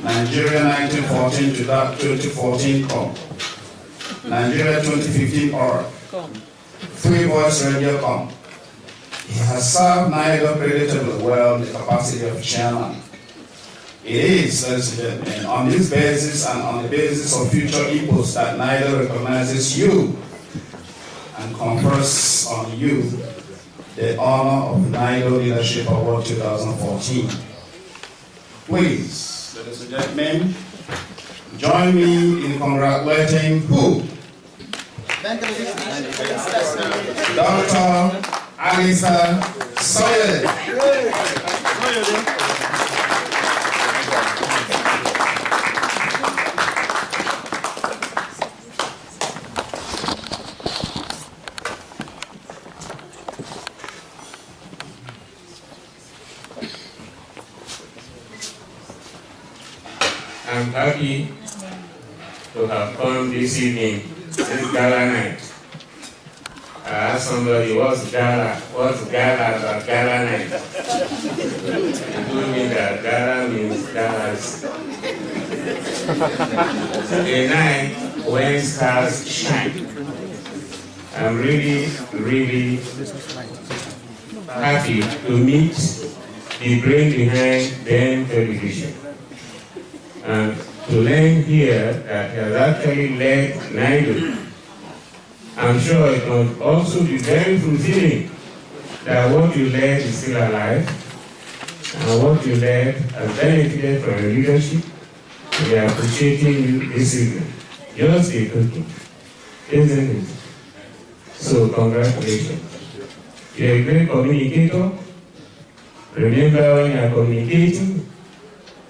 Nigeria 1914 to 2014 Come, Nigeria 2015 Org, Free Voice Radio Come. He has served NIDO creditably well in the capacity of chairman. It is, ladies and gentlemen, on this basis and on the basis of future inputs that NIDO recognizes you and confers on you the honor of NIDO Leadership Award 2014. Please, ladies and gentlemen, join me in congratulating who? Dr. Alisa Soyede. I'm happy to have come this evening, this gala night. I asked somebody, what's gala? What's gala about gala night? He told me that gala means galas. A night when stars shine. I'm really, really happy to meet the brain behind then television. And to learn here that he has actually led NIDO. I'm sure it must also be very fulfilling that what you led is still alive, and what you led has benefited from your leadership. We are appreciating you this evening. Just a token, isn't it? So congratulations. You're a great communicator. Remember when you are communicating,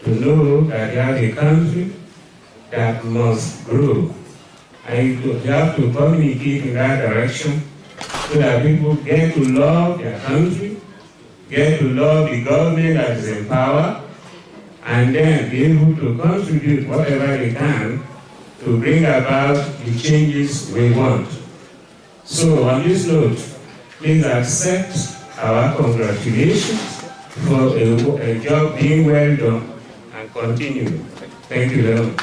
to know that you have a country that must grow. And you have to communicate in that direction so that people get to love their country, get to love the government that is in power, and then be able to contribute whatever they can to bring about the changes we want. So on this note, please accept our congratulations for a job being well done. And continue. Thank you very much.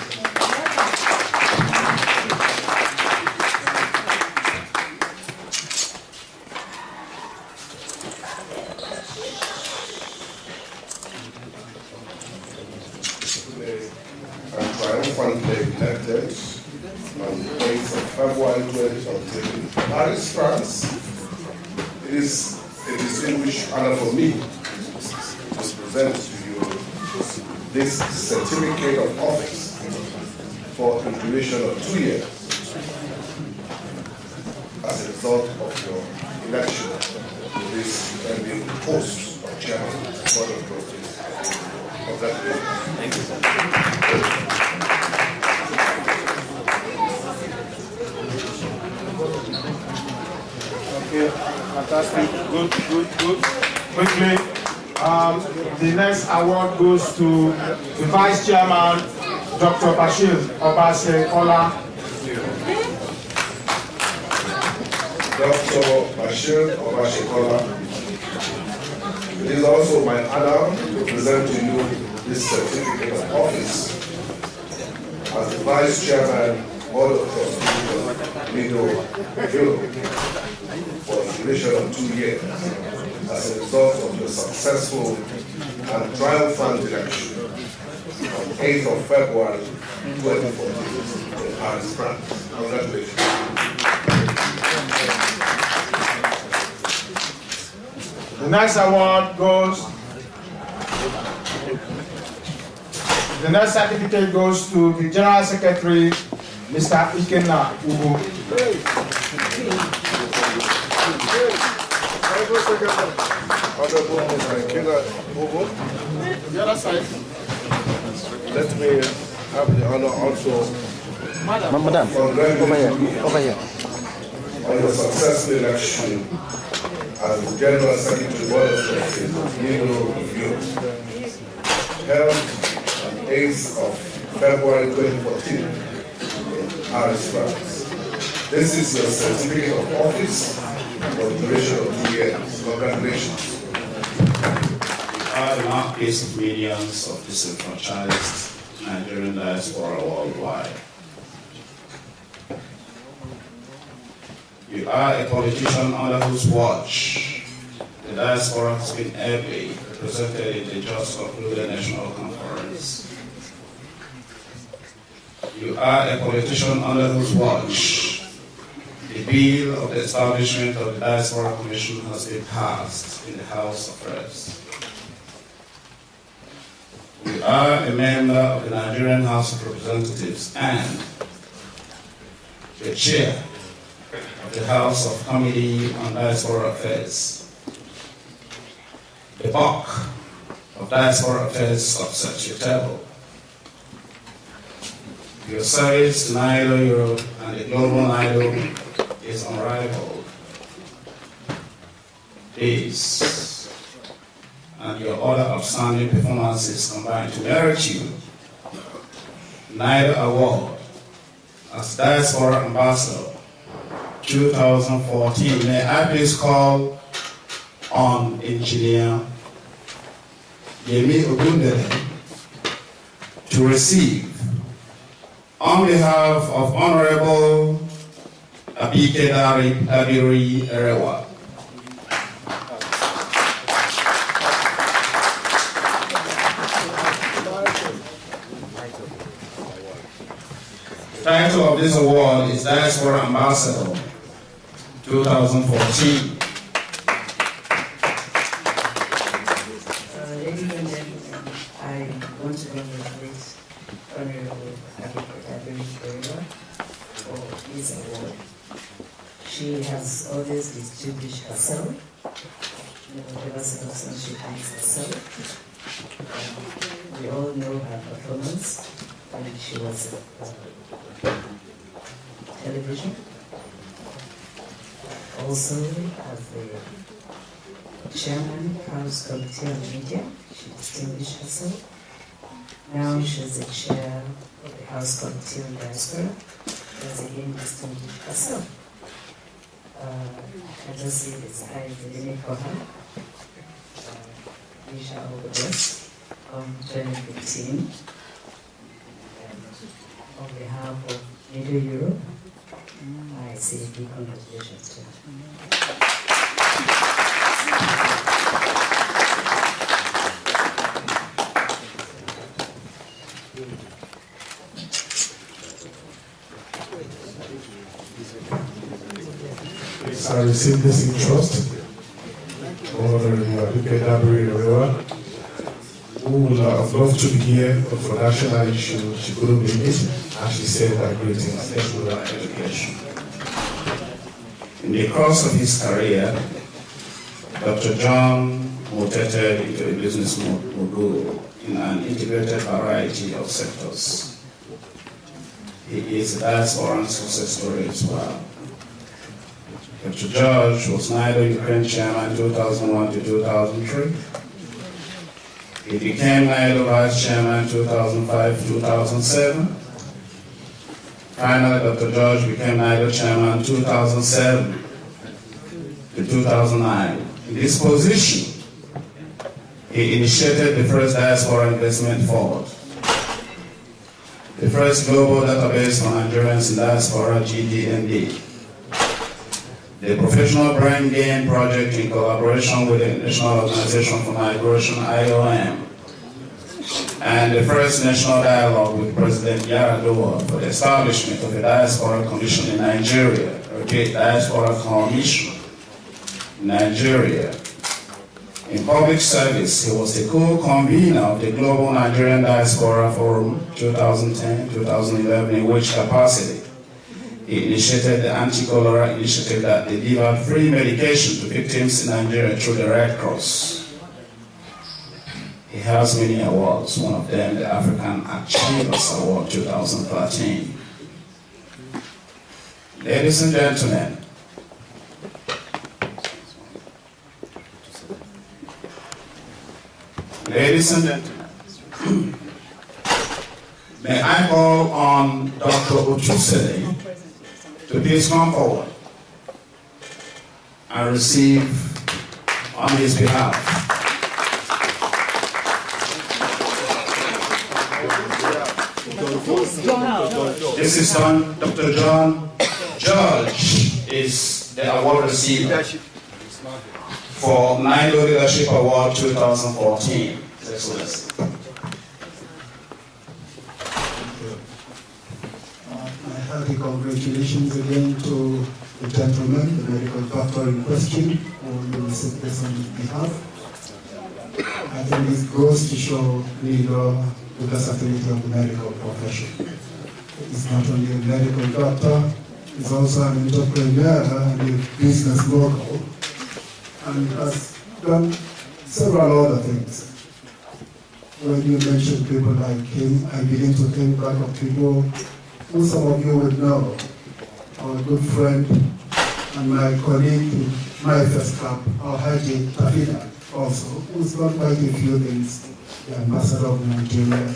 And triumphantly elected on the 8th of February 2014 Paris, France. It is a distinguished honor for me to present to you this certificate of office for a duration of 2 years as a result of your election to this pending post of chairman of the Board of Trustees. Congratulations. Thank you, sir. Okay, fantastic. Good. Quickly. The next award goes to the Vice Chairman, Dr. Bashir Obase Kola. Dr. Bashir Obase Kola. It is also my honor to present to you this certificate of office as the Vice Chairman, Board of Trustees of NIDO Europe for a duration of 2 years. As a result of the successful and triumphant election on 8th of February 2014 in Paris, France. Congratulations. The next award goes The next certificate goes to the General Secretary, Mr. Ikenna Ubu. Honorable Mr. Ikenna Ubu. The other side. Let me have the honor also. Madam, over here. On the successful election as the General Secretary Board of Trustees of NIDO Europe, held on the 8th of February 2014 in Paris, France. This is your certificate of office for the duration of 2 years. Congratulations. Are the mouthpiece of millions of disenfranchised Nigerian diaspora worldwide. You are a politician under whose watch the diaspora has been ably represented in the just concluded national conference. You are a politician under whose watch the bill of the establishment of the Diaspora Commission has been passed in the House of Reps. You are a member of the Nigerian House of Representatives and the chair of the House of Committee on Diaspora Affairs. The bulk of diaspora affairs stops at your table. Your service to NIDO Europe and the global NIDO is unrivaled. These and your other outstanding performances combine to merit you NIDO Award as Diaspora Ambassador 2014. May I please call on Engineer Yemi Ogundele to receive, on behalf of Honorable Abike Dabiri Erewa, the title of this award is Diaspora Ambassador 2014. Ladies and gentlemen, I want to congratulate Honorable Abike Dabiri Erewa for this award. She has always distinguished herself, whatever circumstance she finds herself. We all know her performance when she was television. Also, as the chairman, House Committee on Media, she distinguished herself. Now she's the chair of the House Committee on Diaspora. She has again distinguished herself. I just say the sky is the limit for her. Wish her all the best on 2015. On behalf of NIDO Europe, I say big congratulations to her. I received this in trust. Honorable Abike Dabiri Erewa, who would have loved to be here, but for national issue, she couldn't make it, and she said her greetings. Thank you for education. In the course of his career, Dr. John mutated into a business mogul in an integrated variety of sectors. He is a diaspora success story as well. Dr. George was NIDO Ukraine chairman 2001 to 2003. He became NIDO vice chairman 2005-2007. Finally, Dr. George became NIDO chairman 2007 to 2009. In this position, he initiated the first Diaspora Investment Fund, the first global database for Nigerians in diaspora, GDND, the Professional Brain Gain Project in collaboration with the International Organization for Migration, IOM, and the first national dialogue with President Yar'Adua for the establishment of a Diaspora Commission in Nigeria, a Diaspora Commission in Nigeria, In public service, he was the co-convener of the Global Nigerian Diaspora Forum 2010-2011, in which capacity he initiated the anti-cholera initiative that delivered free medication to victims in Nigeria through the Red Cross. He has many awards, one of them the African Achievers Award 2013. Ladies and gentlemen, may I call on Dr. Otusele to please come forward and receive on his behalf. This is Dr. John George is the award receiver for NIDO Leadership Award 2014. Excellency. My hearty congratulations again to the gentleman, the medical doctor in question, who will receive this on his behalf. I think this goes to show the versatility of the medical profession. He's not only a medical doctor, he's also an entrepreneur and a business mogul, and has done several other things. When you mention people like him, I begin to think back of people who some of you would know. Our good friend and my colleague in my first camp, our Haji Tafida, also, who's done quite a few things, the ambassador of Nigeria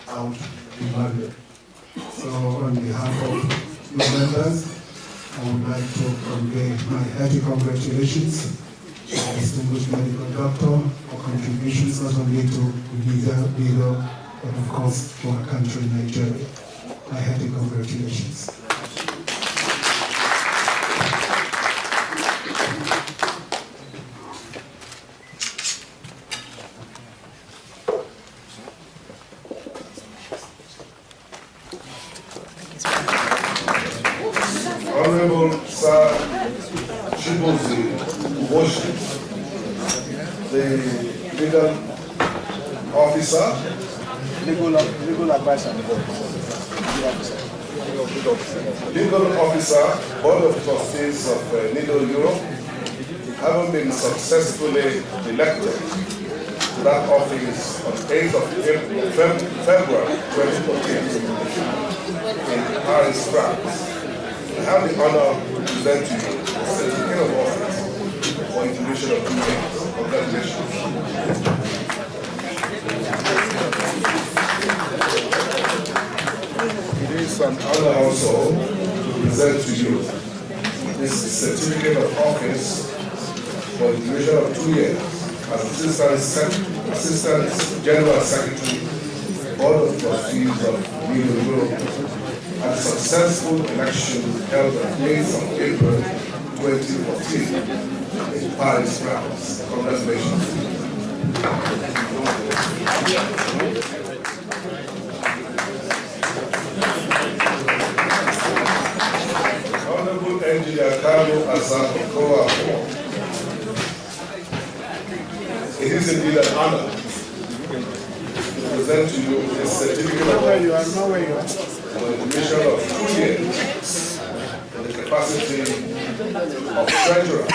out in London. So on behalf of your members, I would like to convey my hearty congratulations to the distinguished medical doctor for contributions not only to NIDO, but of course to our country, Nigeria. My hearty congratulations. Honorable Sir Chibozi Uboshi, the legal officer, Legal advisor. legal officer, Board of Trustees of NIDO Europe, having been successfully elected to that office on 8th of February 2014 in Paris, France. I have the honor to present to you the certificate of office for integration of 2 years. Congratulations. It is an honor also to present to you this certificate of office for the duration of 2 years as Assistant General Secretary, Board of Trustees of NIDO Europe, at the successful election held on 8th of April 2014 in Paris, France. Congratulations. Honorable Engineer Carlo Azakoa, it is indeed an honor to present to you this certificate of office for the duration of 2 years in the capacity of Treasurer,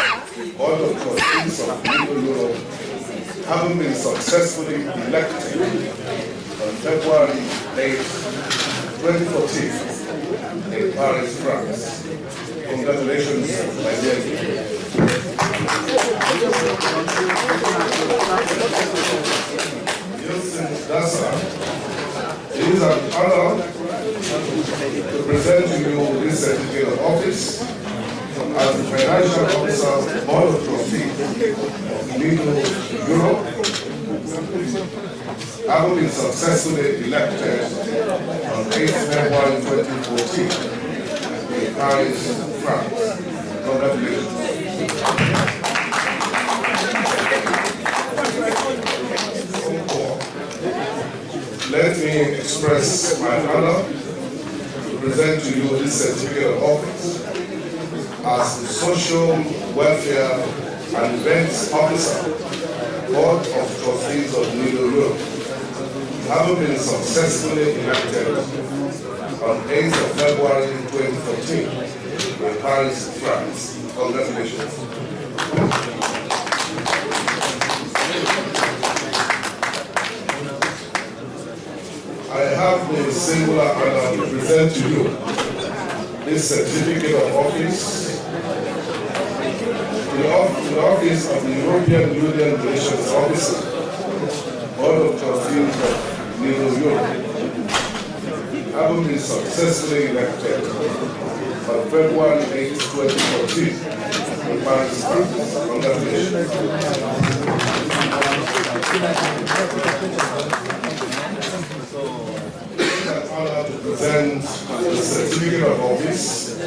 Board of Trustees of NIDO Europe, having been successfully elected on February 8, 2014 in Paris, France. Congratulations, my dear. It is an honor to present to you this certificate of office as the Financial Officer, Board of Trustees of NIDO Europe, having been successfully elected on 8th February 2014 in Paris, France. Congratulations. Let me express my honor to present to you this certificate of office as the Social Welfare and Events Officer Board of Trustees of NIDO Europe, having been successfully elected on 8th of February 2014 in Paris, France. Congratulations. I have the singular honor to present to you this certificate of office in the office of the European Union Relations Officer, Board of Trustees of NIDO Europe, having been successfully elected on February 8, 2014 in Paris, France. Congratulations. To present the certificate of office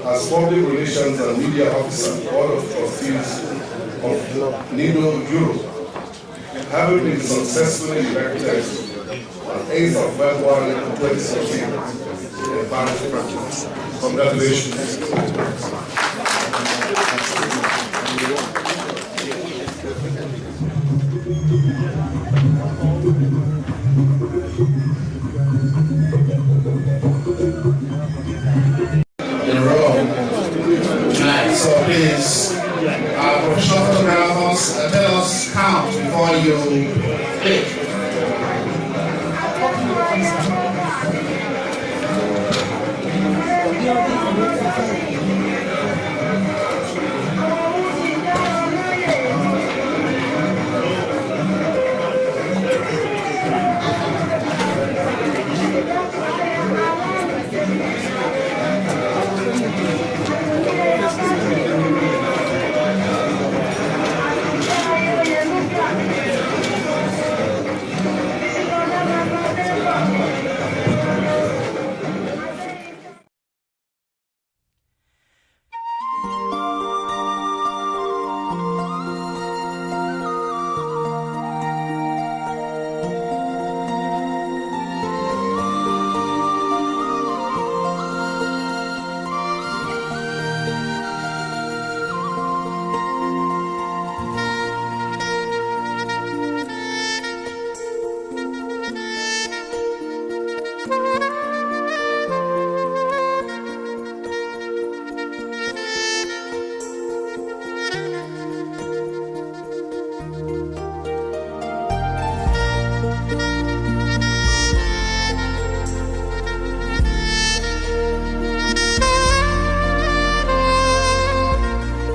as Public Relations and Media Officer, Board of Trustees of NIDO Europe, having been successfully elected on 8th of February 2014 in Paris, France. Congratulations. In Rome tonight. So please, professional photographers, tell us count before you click.